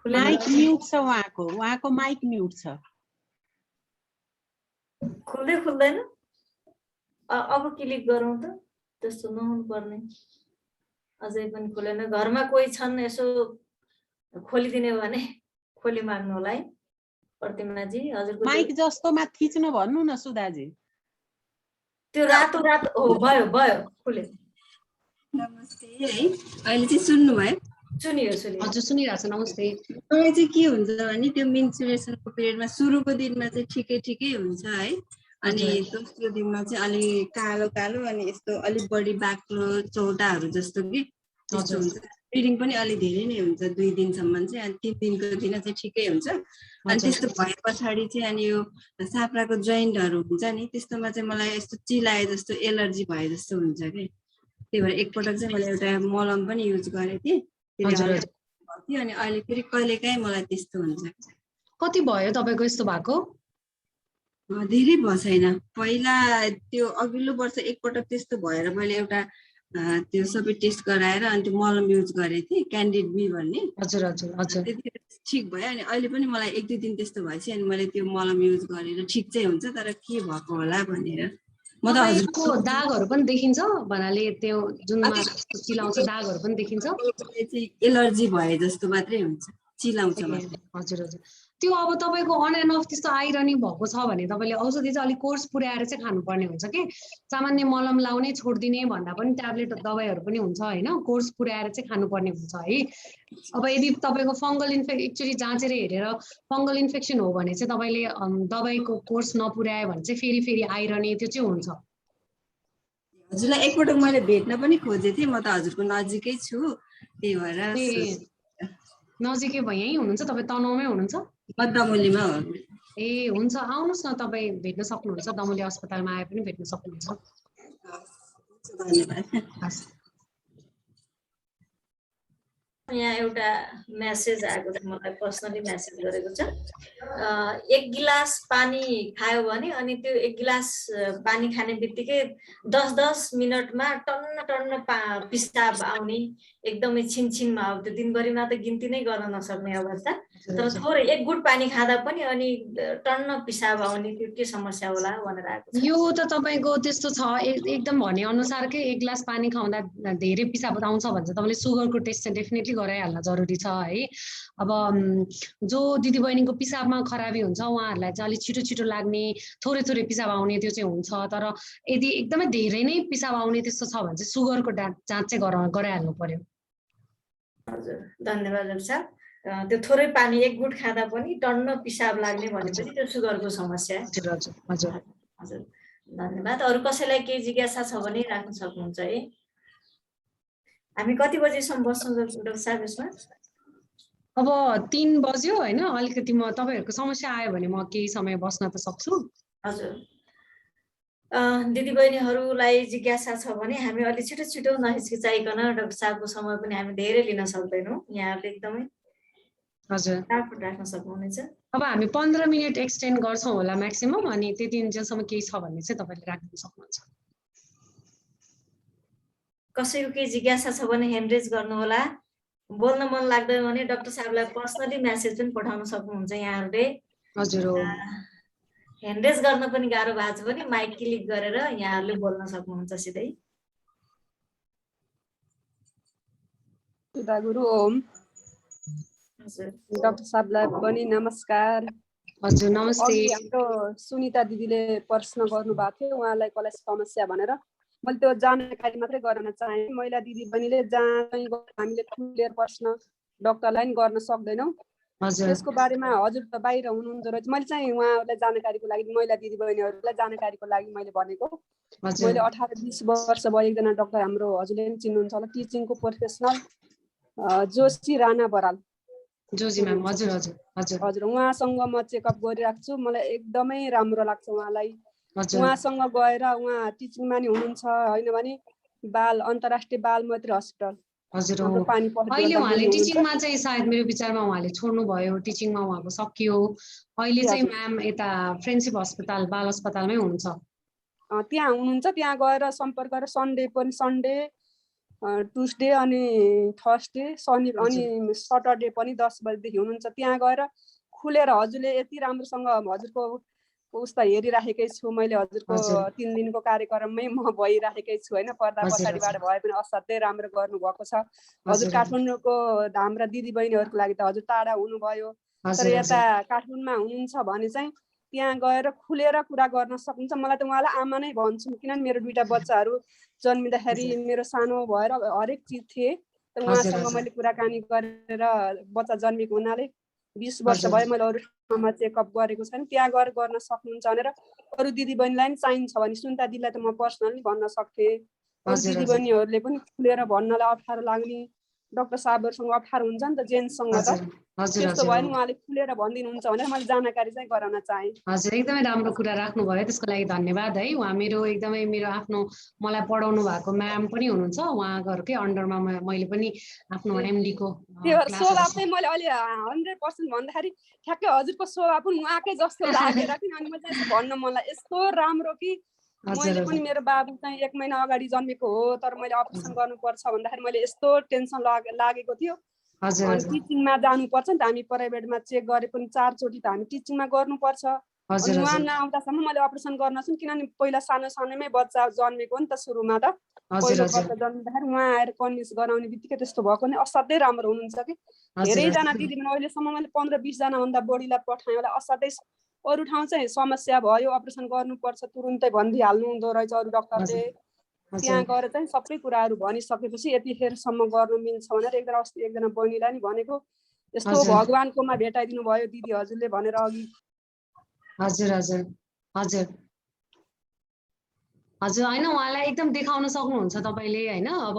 माइक म्युट छ उहाँको माइक म्युट छ।
खुल्दैन अब क्लिक गरौँ त त्यस्तो नहुनु पर्ने अझै पनि खुलेन घरमा कोही छन् यसो खोलिदिने भने खोली माग्नु होला है प्रतिमाजी हजुरको
माइक जस्तोमा थिच्न भन्नु न सुधाजी
त्यो रातो हो भयो खुले
नमस्ते है अहिले चाहिँ सुन्नु भयो
सुनियो
हजुर सुनिरहेछ नमस्ते
मलाई चाहिँ के हुन्छ भने त्यो मेन्सुरेसनको पिरियडमा सुरुको दिनमा चाहिँ ठिकै हुन्छ है अनि दोस्रो दिनमा चाहिँ अलि कालो अनि यस्तो अलिक बढी बाक्लो चौडाहरू जस्तो कि त्यस्तो हुन्छ ब्लिडिङ पनि अलि धेरै नै हुन्छ 2 दिनसम्म चाहिँ अनि 3 दिनको दिन चाहिँ ठिकै हुन्छ अनि त्यस्तो भए पछाडि चाहिँ अनि यो साप्राको जोइन्टहरू हुन्छ नि त्यस्तोमा चाहिँ मलाई यस्तो चिलाए जस्तो एलर्जी भए जस्तो हुन्छ कि त्यही भएर एकपटक चाहिँ मैले एउटा मलम पनि युज गरेको थिएँ अनि अहिले फेरि कहिलेकाहीँ मलाई त्यस्तो हुन्छ
कति भयो तपाईको यस्तो भएको
धेरै भयो छैन पहिला त्यो अघिल्लो वर्ष एकपटक त्यस्तो भएर मैले एउटा त्यो सबै टेस्ट गराएर अनि त्यो मलम युज गरेको थिएँ क्यान्डिड बी भन्ने त्यतिखेर ठिक भयो अनि अहिले पनि मलाई 1-2 दिन त्यस्तो भएपछि अनि मैले त्यो मलम युज गरेर ठिक चाहिँ हुन्छ तर के भएको होला भनेर म त
हजुरको दागहरू पनि देखिन्छ भन्नाले त्यो जुनमा चिलाउँछ दागहरू पनि देखिन्छ
एलर्जी भए जस्तो मात्रै हुन्छ चिलाउँछ
हजुर त्यो अब तपाईको अन एन्ड अफ त्यस्तो आइरहने भएको छ भने तपाईले औषधि चाहिँ अलिक कोर्स पुर्याएर चाहिँ खानुपर्ने हुन्छ कि सामान्य मलम लाउने छोड्दिने भन्दा पनि ट्याब्लेट दबाईहरू पनि हुन्छ हैन कोर्स पुर्याएर चाहिँ खानुपर्ने हुन्छ है अब यदि तपाईको फंगल इन्फेक्सन एक्चुअली जाँचेर हेरेर फंगल इन्फेक्सन हो भने चाहिँ तपाईले दबाईको कोर्स नपुर्यायो भने चाहिँ फेरि आइरहने त्यो चाहिँ हुन्छ
हजुरलाई एकपटक मैले भेट्न पनि खोजेको थिएँ म त हजुरको नजिकै छु त्यही भएर
नजिकै भए यही हुनुहुन्छ तपाईँ तनहुमै हुनुहुन्छ
दमोलीमा हो
ए हुन्छ आउनुस् न तपाईँ भेट्न सक्नुहुन्छ दमोली अस्पतालमा आए पनि भेट्न सक्नुहुन्छ
धन्यवाद
यहाँ एउटा मेसेज आएको छ मलाई पर्सनली मेसेज गरेको छ 1 गिलास पानी खायो भने अनि त्यो 1 गिलास पानी खाने बित्तिकै 10-10 मिनटमा टन्न पिसाब आउने एकदमै छिनछिनमा आउँथ्यो दिनभरिमा त गिन्ती नै गर्न नसक्ने अवस्था तर थोरै 1 गुट पानी खाँदा पनि अनि टन्न पिसाब आउने त्यो के समस्या होला भनेर आएको छ
यो त तपाईको त्यस्तो छ एकदम भने अनुसारकै 1 गिलास पानी खाउँदा धेरै पिसाब आउँछ भन्छ तपाईले सुगरको टेस्ट चाहिँ डेफिनेटली गराइहाल्न जरुरी छ है अब जो दिदीबहिनीको पिसाबमा खराबी हुन्छ उहाँहरूलाई चाहिँ अलिक छिटो लाग्ने थोरै पिसाब आउने त्यो चाहिँ हुन्छ तर यदि एकदमै धेरै नै पिसाब आउने त्यस्तो छ भने चाहिँ सुगरको जाँच चाहिँ गराइहाल्नु पर्यो
हजुर धन्यवाद डाक्टर साहब त्यो थोरै पानी 1 गुट खाँदा पनि टन्न पिसाब लाग्ने भनेपछि त्यो सुगरको समस्या
हजुर
धन्यवाद अरु कसैलाई केही जिज्ञासा छ भने राख्न सक्नुहुन्छ है हामी कति बजेसम्म बस्छौं डाक्टर साहब यसमा
अब 3 बज्यो हैन अलिकति म तपाईहरुको समस्या आयो भने म केही समय बस्न त सक्छु
हजुर दिदीबहिनीहरूलाई जिज्ञासा छ भने हामी अलि छिटो नहिचकिचाइकन डाक्टर साहबको समय पनि हामी धेरै लिन सक्दैनौं यहाँहरुले एकदमै
हजुर
राख्न सक्नुहुनेछ
अब हामी 15 मिनेट एक्सटेन्ड गर्छौं होला म्याक्सिमम अनि त्यति दिनसम्म केही छ भने चाहिँ तपाईले राख्न सक्नुहुन्छ
कसैको केही जिज्ञासा छ भने ह्यान्ड रेज गर्नु होला बोल्न मन लाग्दैन भने डाक्टर साहबलाई पर्सनली मेसेज पनि पठाउन सक्नुहुन्छ यहाँहरुले
हजुर
ह्यान्ड रेज गर्न पनि गाह्रो भएको छ भने माइक क्लिक गरेर यहाँहरुले बोल्न सक्नुहुन्छ सिधै
सुधा गुरु ओम डाक्टर साहबलाई पनि नमस्कार
हजुर नमस्ते
हाम्रो सुनिता दिदीले प्रश्न गर्नु भएको थियो उहाँलाई कसलाई समस्या भनेर मैले त्यो जानकारी मात्रै गराउन चाहे महिला दिदी बहिनीले जहाँ चाहिँ हामीले खुलेर प्रश्न डाक्टरलाई नि गर्न सक्दैनौं यसको बारेमा हजुर त बाहिर हुनुहुन्छ र मैले चाहिँ उहाँहरूलाई जानकारीको लागि महिला दिदी बहिनीहरूलाई जानकारीको लागि मैले भनेको मैले 18-20 वर्ष भयो एकजना डाक्टर हाम्रो हजुरले पनि चिन्नुहुन्छ होला टिचिङको प्रोफेसनल जोशी राणा बराल
जोशी म्याम हजुर
उहाँसँग म चेकअप गरिराख्छु मलाई एकदमै राम्रो लाग्छ उहाँलाई उहाँसँग गएर उहाँ टिचिङमा नि हुनुहुन्छ हैन भने अन्तर्राष्ट्रिय बाल मैत्री हस्पिटल
हजुर अहिले उहाँले टिचिङमा चाहिँ सायद मेरो विचारमा उहाँले छोड्नु भयो टिचिङमा उहाँको सकियो अहिले चाहिँ म्याम यता फ्रेन्डशिप अस्पताल बाल अस्पतालमै हुनुहुन्छ
त्यहाँ हुनुहुन्छ त्यहाँ गएर सम्पर्क गरेर सन्डे ट्युसडे अनि थर्सडे शनि अनि सटरडे पनि 10 बजेदेखि हुनुहुन्छ त्यहाँ गएर खुलेर हजुरले यति राम्रोसँग हजुरको
उस्ता हेरिराखेकै छु मैले हजुरको 3 दिनको कार्यक्रममै म भइराखेकै छु हैन पर्दा पछाडिबाट भए पनि असाध्यै राम्रो गर्नु भएको छ हजुर काठमाडौँको हाम्रा दिदी बहिनीहरुको लागि त हजुर टाढा हुनुभयो तर यता काठमाडौँमा हुनुहुन्छ भने चाहिँ त्यहाँ गएर खुलेर कुरा गर्न सक्नुहुन्छ मलाई त उहाँलाई आमा नै भन्छु किनभने मेरो दुईटा बच्चाहरु जन्मिँदाखेरि मेरो सानो भएर हरेक चीज थिए तर उहाँसँग मैले कुराकानी गरेर बच्चा जन्मेको हुनाले 20 वर्ष भयो मैले अरु ठाउँमा चेकअप गरेको छैन त्यहाँ गएर गर्न सक्नुहुन्छ भनेर अरु दिदी बहिनीलाई नि चाहिन्छ भने सुन्ता दिदीलाई त म पर्सनली भन्न सक्थे अरु दिदी बहिनीहरुले पनि खुलेर भन्नलाई अप्ठ्यारो लाग्ने डाक्टर साहबहरुसँग अप्ठ्यारो हुन्छ नि त जेन्ट्ससँग त त्यस्तो भयो नि उहाँले खुलेर भनिदिनुहुन्छ भनेर मैले जानकारी चाहिँ गराउन चाहे
हजुर एकदमै राम्रो कुरा राख्नु भयो त्यसको लागि धन्यवाद है उहाँ मेरो एकदमै मेरो आफ्नो मलाई पढाउनु भएको म्याम पनि हुनुहुन्छ उहाँहरुकै अन्डरमा मैले पनि आफ्नो एमडी को
त्यो स्वभाव चाहिँ मैले अलि 100% भन्दाखेरि ठ्याक्कै हजुरको स्वभाव पनि उहाँकै जस्तो लागेर कि अनि मैले चाहिँ भन्न मलाई यस्तो राम्रो कि मैले पनि मेरो बाबु चाहिँ 1 महिना अगाडि जन्मेको हो तर मैले अपरेसन गर्नुपर्छ भन्दाखेरि मैले यस्तो टेन्सन लागेको थियो अनि टिचिङमा जानुपर्छ नि त हामी प्राइभेटमा चेक गरे पनि 4 चोटी त हामी टिचिङमा गर्नुपर्छ अनि उहाँ नआउँदासम्म मैले अपरेसन गर्न सक्छु किनभने पहिला सानैमै बच्चा जन्मेको हो नि त सुरुमा त पहिलो बच्चा जन्मिँदाखेरि उहाँ आएर कन्भिन्स गराउने बित्तिकै त्यस्तो भएको नि असाध्यै राम्रो हुनुहुन्छ कि धेरैजना दिदीबहिनी अहिलेसम्म मैले 15-20 जना भन्दा बढीलाई पठाएँ होला असाध्यै अरु ठाउँ चाहिँ समस्या भयो अपरेसन गर्नुपर्छ तुरुन्तै भनिदिइहाल्नु हुँदो रहेछ अरु डाक्टरले त्यहाँ गएर चाहिँ सबै कुराहरु भनिसकेपछि यतिखेरसम्म गर्न मिल्छ भनेर एकजना बहिनीलाई नि भनेको यस्तो भगवानकोमा भेटाइदिनु भयो दिदी हजुरले भनेर अघि
हजुर हजुर हजुर हजुर हैन उहाँलाई एकदम देखाउन सक्नुहुन्छ तपाईले हैन अब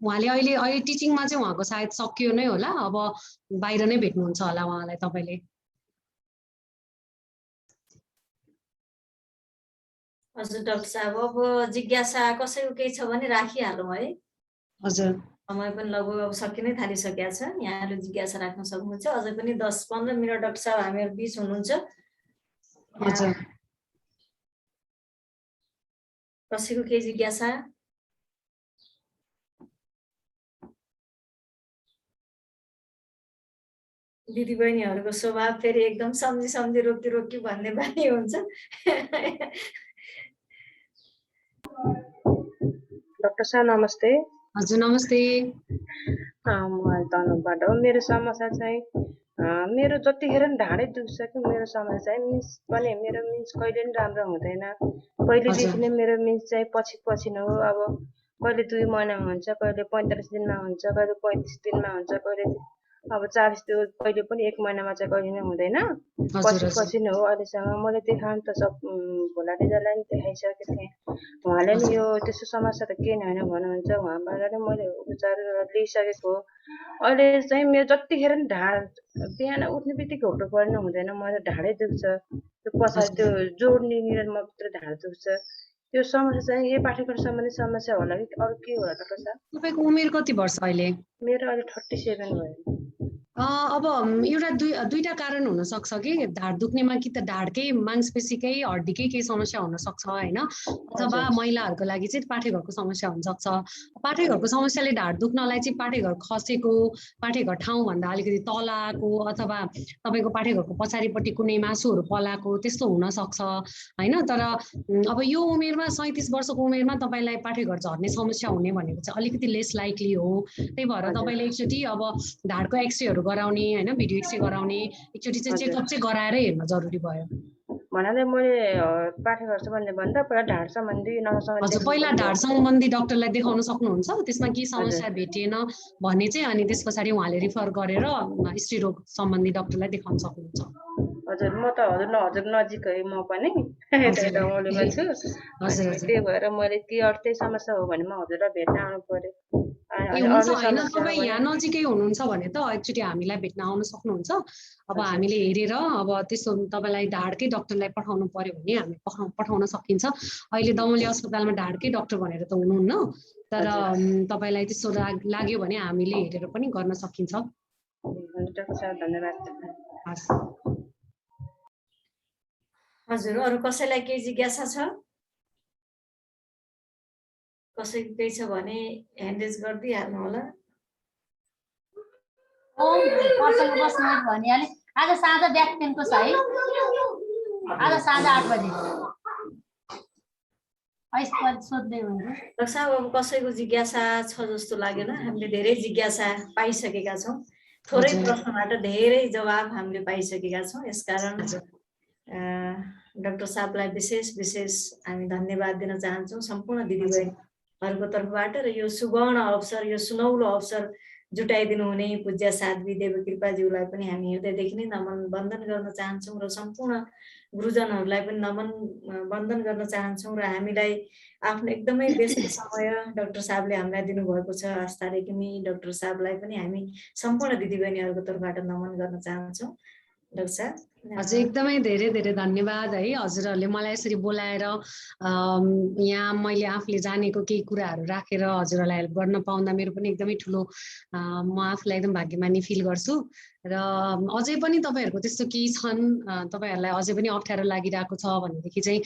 उहाँले अहिले टिचिङमा चाहिँ उहाँको सायद सकियो नै होला अब बाहिर नै भेट्नुहुन्छ होला उहाँलाई तपाईले
हजुर डाक्टर साहब अब जिज्ञासा कसैको केही छ भने राखिहालौँ है
हजुर
समय पनि लगभग अब सकिनै थालिसकेको छ यहाँहरु जिज्ञासा राख्न सक्नुहुन्छ अझै पनि 10-15 मिनेट डाक्टर साहब हामीहरु बीच हुनुहुन्छ
हजुर
कसैको केही जिज्ञासा दिदी बहिनीहरुको स्वभाव फेरि एकदम सम्झी रोकी भन्ने बानी हुन्छ
डाक्टर साहब नमस्ते
हजुर नमस्ते
म तनहुबाट हो मेरो समस्या चाहिँ मेरो जतिखेर नि ढाडै दुख्छ कि मेरो समस्या चाहिँ मिन्स पनि मेरो मिन्स कहिले नि राम्रो हुँदैन पहिलेदेखि नै मेरो मिन्स चाहिँ पछि नै हो अब कहिले 2 महिनामा हुन्छ कहिले 45 दिनमा हुन्छ कहिले 35 दिनमा हुन्छ कहिले अब 40 दिन कहिले पनि 1 महिनामा चाहिँ कहिले नै हुँदैन पछि नै हो अहिलेसम्म मैले देखाउन त सब भोला दिदीलाई नि देखाइसकेको थिएँ उहाँले नि यो त्यस्तो समस्या त केही होइन भन्नुहुन्छ उहाँबाट नै मैले उपचार लिइसकेको अहिले चाहिँ मेरो जतिखेर नि ढाड बिहान उठ्ने बित्तिकै हुटो पर्ने हुँदैन मलाई ढाडै दुख्छ त्यो पछाडि त्यो जोड्ने निरमा भित्र ढाड दुख्छ यो समस्या चाहिँ यही पाठ्यक्रम सम्बन्धी समस्या होला कि अरु के होला डाक्टर साहब
तपाईको उमेर कति वर्ष अहिले
मेरो अहिले 37 भयो
अब एउटा दुईटा कारण हुन सक्छ कि ढाड दुख्नेमा कि त ढाडकै मांसपेशीकै हड्डीकै केही समस्या हुन सक्छ हैन अथवा महिलाहरुको लागि चाहिँ पाठेघरको समस्या हुन सक्छ पाठेघरको समस्याले ढाड दुख्नलाई चाहिँ पाठेघर खसेको पाठेघर ठाउँ भन्दा अलिकति तलाको अथवा तपाईको पाठेघरको पछाडिपट्टि कुनै मासुहरु पलाको त्यस्तो हुन सक्छ हैन तर अब यो उमेरमा 37 वर्षको उमेरमा तपाईलाई पाठेघर झर्ने समस्या हुने भनेको चाहिँ अलिकति लेस लाइकली हो त्यही भएर तपाईले एकचोटी अब ढाडको एक्सरेहरु गराउने हैन भिडियो एक्सरे गराउने एकचोटी चाहिँ चेकअप चाहिँ गराएरै हेर्न जरुरी भयो
भन्नाले मैले पाठेघर सम्बन्धी भन्दा पहिला ढाड सम्बन्धी
हजुर पहिला ढाड सम्बन्धी डाक्टरलाई देखाउन सक्नुहुन्छ त्यसमा के समस्या भेटिएन भने चाहिँ अनि त्यसपछि उहाँले रिफर गरेर स्त्री रोग सम्बन्धी डाक्टरलाई देखाउन सक्नुहुन्छ
हजुर म त हजुर नजिकै म पनि गाउँलेमा छु त्यही भएर मैले के अर्थै समस्या हो भने म हजुरलाई भेट्न आउनु पर्यो
तपाईँ यहाँ नजिकै हुनुहुन्छ भने त एकचोटि हामीलाई भेट्न आउन सक्नुहुन्छ अब हामीले हेरेर अब त्यसो तपाईलाई ढाडकै डाक्टरलाई पठाउनु पर्यो भने हामी पठाउन सकिन्छ अहिले दमोली अस्पतालमा ढाडकै डाक्टर भनेर त हुनुहुन्न तर तपाईलाई त्यसो लाग्यो भने हामीले हेरेर पनि गर्न सकिन्छ
धन्यवाद
हजुर अरु कसैलाई केही जिज्ञासा छ कसैको केही छ भने ह्यान्ड रेज गर्दै हाल्नु होला
पर्सँग बस्नु भनिहाले आज साँझ ब्याक पेनको छ है आज साँझ 8 बजे सोध्दै हुन्छ।
डाक्टर साहब अब कसैको जिज्ञासा छ जस्तो लागेन, हामीले धेरै जिज्ञासा पाइसकेका छौँ, थोरै प्रश्नबाट धेरै जवाब हामीले पाइसकेका छौँ। यसकारण डाक्टर साहबलाई विशेष हामी धन्यवाद दिन चाहन्छौँ सम्पूर्ण दिदीबहिनीहरूको तर्फबाट। र यो सुवर्ण अवसर, यो सुनौलो अवसर जुटाइदिनु हुने पूज्य साध्वी देवकृपाज्यूलाई पनि हामी हृदयदेखि नै नमन वन्दन गर्न चाहन्छौँ र सम्पूर्ण गुरुजनहरूलाई पनि नमन वन्दन गर्न चाहन्छौँ। र हामीलाई आफ्नो एकदमै व्यस्त समय डाक्टर साहबले हामीलाई दिनुभएको छ, आस्था रेग्मी डाक्टर साहबलाई पनि हामी सम्पूर्ण दिदीबहिनीहरूको तर्फबाट नमन गर्न चाहन्छौँ। डाक्टर साहब
हजुर एकदमै धेरै धेरै धन्यवाद है हजुरहरूले मलाई यसरी बोलाएर यहाँ मैले आफूले जानेको केही कुराहरू राखेर हजुरहरूलाई हेल्प गर्न पाउँदा मेरो पनि एकदमै ठुलो म आफूलाई एकदम भाग्यमानी फिल गर्छु। र अझै पनि तपाईँहरूको त्यस्तो केही छन्, तपाईँहरूलाई अझै पनि अप्ठ्यारो लागिरहेको छ भनेदेखि चाहिँ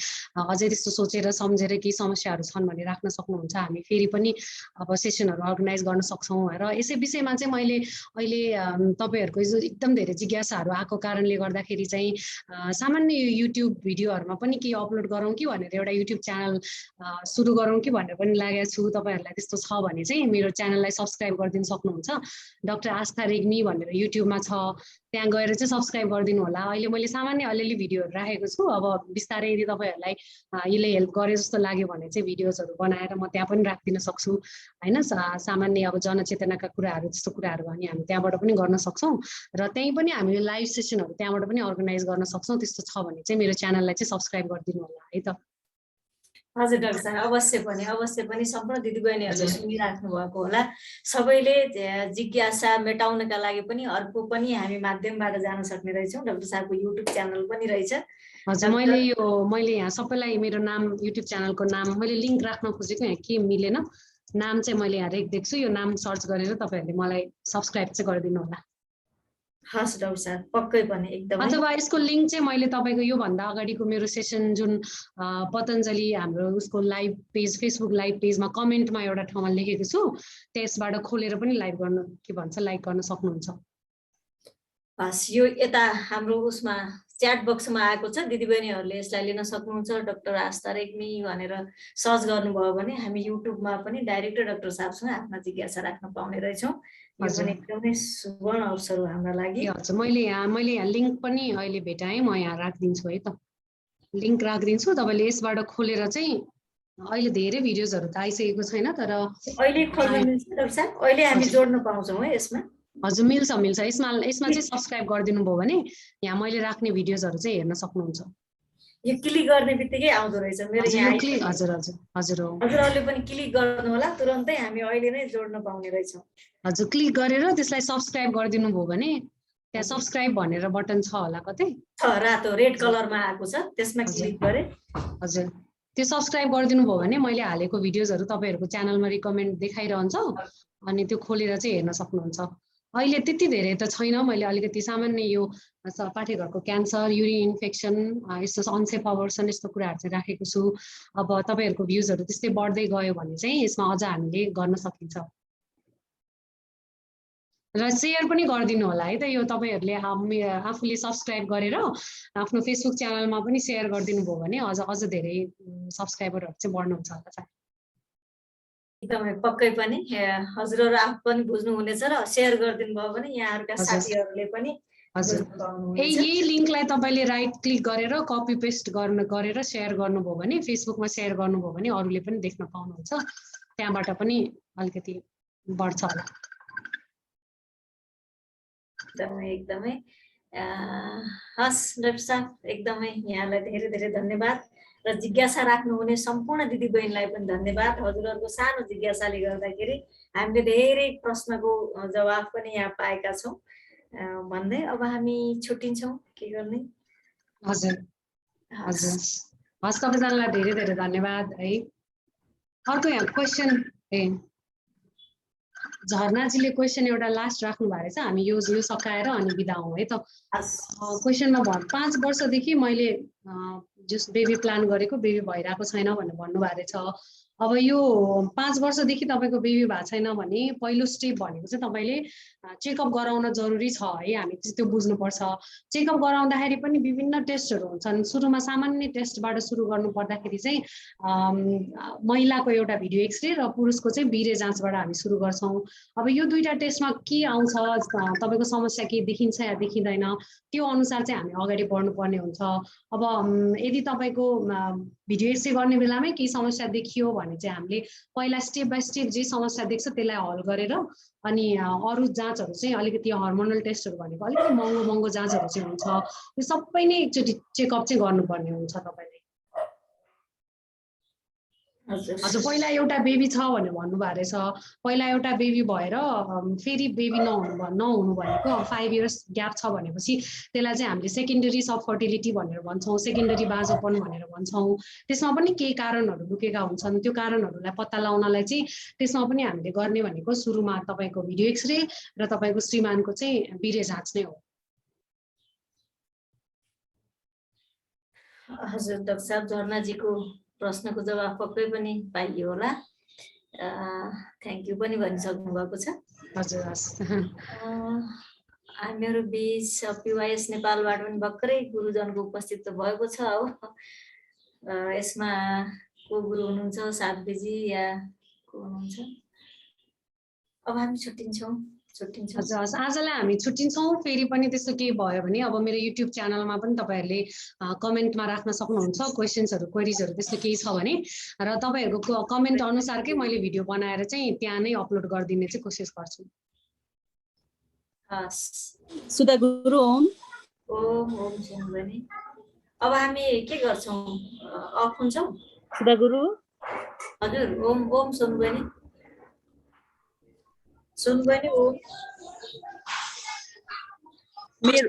अझै त्यस्तो सोचेर सम्झेर केही समस्याहरू छन् भने राख्न सक्नुहुन्छ। हामी फेरि पनि अब सेसनहरू अर्गनाइज गर्न सक्छौँ। र यसै विषयमा चाहिँ मैले अहिले तपाईँहरूको जो एकदम धेरै जिज्ञासाहरू आएको कारणले गर्दाखेरि चाहिँ सामान्य युट्युब भिडियोहरूमा पनि केही अपलोड गरौँ कि भनेर एउटा युट्युब च्यानल सुरु गरौँ कि भनेर पनि लागेको छु। तपाईँहरूलाई त्यस्तो छ भने चाहिँ मेरो च्यानललाई सब्सक्राइब गरिदिनु सक्नुहुन्छ। डाक्टर आस्था रेग्मी भनेर युट्युबमा छ, त्यहाँ गएर चाहिँ सब्सक्राइब गरिदिनु होला। अहिले मैले सामान्य अलिअलि भिडियोहरू राखेको छु, अब बिस्तारै यदि तपाईँहरूलाई यसले हेल्प गरे जस्तो लाग्यो भने चाहिँ भिडियोजहरू बनाएर म त्यहाँ पनि राखिदिन सक्छु होइन। सामान्य अब जनचेतनाका कुराहरू त्यस्तो कुराहरू भने हामी त्यहाँबाट पनि गर्न सक्छौँ। र त्यहीँ पनि हामीले लाइभ सेसनहरू त्यहाँबाट पनि अर्गनाइज गर्न सक्छौँ। त्यस्तो छ भने चाहिँ मेरो च्यानललाई चाहिँ सब्सक्राइब गरिदिनु होला है त।
हजुर डाक्टर साहब अवश्य पनि सम्पूर्ण दिदीबहिनीहरूले सुनिराख्नु भएको होला। सबैले जिज्ञासा मेटाउनका लागि पनि अर्को पनि हामी माध्यमबाट जान सक्ने रहेछौँ। डाक्टर साहबको युट्युब च्यानल पनि रहेछ।
हजुर मैले यहाँ सबैलाई मेरो नाम युट्युब च्यानलको नाम मैले लिङ्क राख्न खोजेको, यहाँ के मिलेन, नाम चाहिँ मैले यहाँ रेखिदिएको छु। यो नाम सर्च गरेर तपाईँहरूले मलाई सब्सक्राइब चाहिँ गरिदिनु होला।
हस् डाक्टर साहब पक्कै पनि एकदमै।
अथवा यसको लिङ्क चाहिँ मैले तपाईँको योभन्दा अगाडिको मेरो सेसन जुन पतञ्जलि हाम्रो उसको लाइभ पेज फेसबुक लाइभ पेजमा कमेन्टमा एउटा ठाउँमा लेखेको छु, त्यसबाट खोलेर पनि लाइभ गर्न लाइक गर्न सक्नुहुन्छ।
हस् यो यता हाम्रो उसमा च्याट बक्समा आएको छ, दिदीबहिनीहरूले यसलाई लिन सक्नुहुन्छ। डाक्टर आस्था रेग्मी भनेर सर्च गर्नुभयो भने हामी युट्युबमा पनि डाइरेक्ट डाक्टर साहबसँग आफ्ना जिज्ञासा राख्न पाउने रहेछौँ। यो पनि एकदमै सुवर्ण अवसर हो हाम्रो लागि।
हजुर मैले यहाँ लिङ्क पनि अहिले भेटाएँ, म यहाँ राखिदिन्छु है त, लिङ्क राखिदिन्छु। तपाईँले यसबाट खोलेर चाहिँ अहिले धेरै भिडियोजहरू त आइसकेको छैन, तर
अहिले खोल्न मिल्छ डाक्टर साहब? अहिले हामी जोड्न पाउँछौँ है यसमा?
हजुर मिल्छ यसमा चाहिँ सब्सक्राइब गरिदिनु भयो भने यहाँ मैले राख्ने भिडियोजहरू चाहिँ हेर्न सक्नुहुन्छ।
यो क्लिक गर्ने बित्तिकै आउँदो रहेछ मेरो यहाँ। हजुरहरूले पनि क्लिक गर्नु होला, तुरन्तै हामी अहिले नै जोड्न पाउने रहेछौँ।
हजुर क्लिक गरेर त्यसलाई सब्सक्राइब गरिदिनु भयो भने त्यहाँ सब्सक्राइब भनेर बटन छ होला कतै,
छ रातो रेड कलरमा आएको छ, त्यसमा क्लिक गरे।
हजुर त्यो सब्सक्राइब गरिदिनु भयो भने मैले हालेको भिडियोजहरू तपाईँहरूको च्यानलमा रिकमेन्ड देखाइरहन्छ, अनि त्यो खोलेर चाहिँ हेर्न सक्नुहुन्छ। अहिले त्यति धेरै त छैन, मैले अलिकति सामान्य यो पाठेघरको क्यान्सर, युरिन इन्फेक्सन, यस्तो अनसेफ अबर्सन यस्तो कुराहरू चाहिँ राखेको छु। अब तपाईँहरूको भ्युजहरू त्यस्तै बढ्दै गयो भने चाहिँ यसमा अझ हामीले गर्न सकिन्छ। र सेयर पनि गरिदिनु होला है त, यो तपाईँहरूले आफूले सब्सक्राइब गरेर आफ्नो फेसबुक च्यानलमा पनि सेयर गरिदिनु भयो भने अझ धेरै सब्सक्राइबरहरू चाहिँ बढ्नुहुन्छ होला।
एकदमै पक्कै पनि हजुरहरू आफू पनि बुझ्नुहुनेछ र सेयर गरिदिनु भयो भने यहाँहरूका साथीहरूले पनि
यही लिङ्कलाई तपाईँले राइट क्लिक गरेर कपी पेस्ट गरेर सेयर गर्नुभयो भने फेसबुकमा सेयर गर्नुभयो भने अरूले पनि देख्न पाउनुहुन्छ, त्यहाँबाट पनि अलिकति बढ्छ होला।
एकदमै हस् डाक्टर साहब एकदमै यहाँलाई धेरै धेरै धन्यवाद र जिज्ञासा राख्नुहुने सम्पूर्ण दिदीबहिनीलाई पनि धन्यवाद। हजुरहरूको सानो जिज्ञासाले गर्दाखेरि हामीले धेरै प्रश्नको जवाफ पनि यहाँ पाएका छौँ भन्दै अब हामी छुट्टिन्छौँ, के गर्ने।
हजुर हजुर हस् सबैजनालाई धेरै धेरै धन्यवाद है। अर्को यहाँ क्वेसन झरनाजीले क्वेसन एउटा लास्ट राख्नु भएको रहेछ, हामी यो सकाएर अनि बिदा हौँ है त। क्वेसनमा 5 वर्षदेखि मैले जस बेबी प्लान गरेको बेबी भइरहेको छैन भनेर भन्नुभएको रहेछ, अब यो 5 वर्षदेखि तपाईँको बेबी भएको छैन भने पहिलो स्टेप भनेको चाहिँ तपाईँले चेकअप गराउन जरुरी छ है, हामी त्यो बुझ्नुपर्छ। चेकअप गराउँदाखेरि पनि विभिन्न टेस्टहरू हुन्छन्। सुरुमा सामान्य टेस्टबाट सुरु गर्नु पर्दाखेरि चाहिँ महिलाको एउटा भिडियो एक्सरे र पुरुषको चाहिँ बिरे जाँचबाट हामी सुरु गर्छौँ। अब यो दुईटा टेस्टमा के आउँछ, तपाईँको समस्या के देखिन्छ या देखिँदैन, त्यो अनुसार चाहिँ हामी अगाडि बढ्नुपर्ने हुन्छ। अब यदि तपाईँको भिडियो एक्सरे गर्ने बेलामै केही समस्या देखियो भने चाहिँ हामीले पहिला स्टेप बाई स्टेप जे समस्या देख्छ त्यसलाई हल गरेर अनि अरू जाँचहरू चाहिँ अलिकति हर्मोनल टेस्टहरू भनेको अलिकति महँगो जाँचहरू चाहिँ हुन्छ, त्यो सबै नै एकचोटि चेकअप चाहिँ गर्नुपर्ने हुन्छ तपाईँले। हजुर, पहिला एउटा बेबी छ भनेर भन्नुभएको रहेछ। पहिला एउटा बेबी भएर फेरि बेबी नहुनु भनेको 5 इयर्स ग्याप छ भनेपछि त्यसलाई चाहिँ हामीले सेकेन्डरी सब फर्टिलिटी भनेर भन्छौँ, सेकेन्डरी बाँझोपन भनेर भन्छौँ। त्यसमा पनि केही कारणहरू लुकेका हुन्छन्। त्यो कारणहरूलाई पत्ता लगाउनलाई चाहिँ त्यसमा पनि हामीले गर्ने भनेको सुरुमा तपाईँको भिडियो एक्सरे र तपाईँको श्रीमानको चाहिँ बिरे जाँच नै हो।
हजुर डाक्टर साहब, झर्नाजीको प्रश्नको जवाब पक्कै पनि पाइयो होला। थ्याङ्क यू पनि भनिसक्नु भएको छ।
हजुर,
हामीहरू बिच पिवाइएस नेपालबाट पनि भर्खरै गुरुजनको उपस्थित भएको छ हो। यसमा को गुरु हुनुहुन्छ, साध्वीजी या को हुनुहुन्छ? अब हामी छुट्टिन्छौँ।
हजुर, आजलाई हामी छुट्टिन्छौँ। फेरि पनि त्यस्तो केही भयो भने अब मेरो युट्युब च्यानलमा पनि तपाईँहरूले कमेन्टमा राख्न सक्नुहुन्छ, क्वेसन्सहरू क्वेरिजहरू त्यस्तो केही छ भने, र तपाईँहरूको कमेन्ट अनुसारकै मैले भिडियो बनाएर चाहिँ त्यहाँ नै अपलोड गरिदिने चाहिँ कोसिस गर्छु।
सुधा गुरु ओम।
ओम सुन बहिनी। अब हामी के गर्छौँ, अफ हुन्छौँ?
सुधा गुरु।
हजुर, ओम सुन बहिनी। सुन बहिनी ओम।
मेरो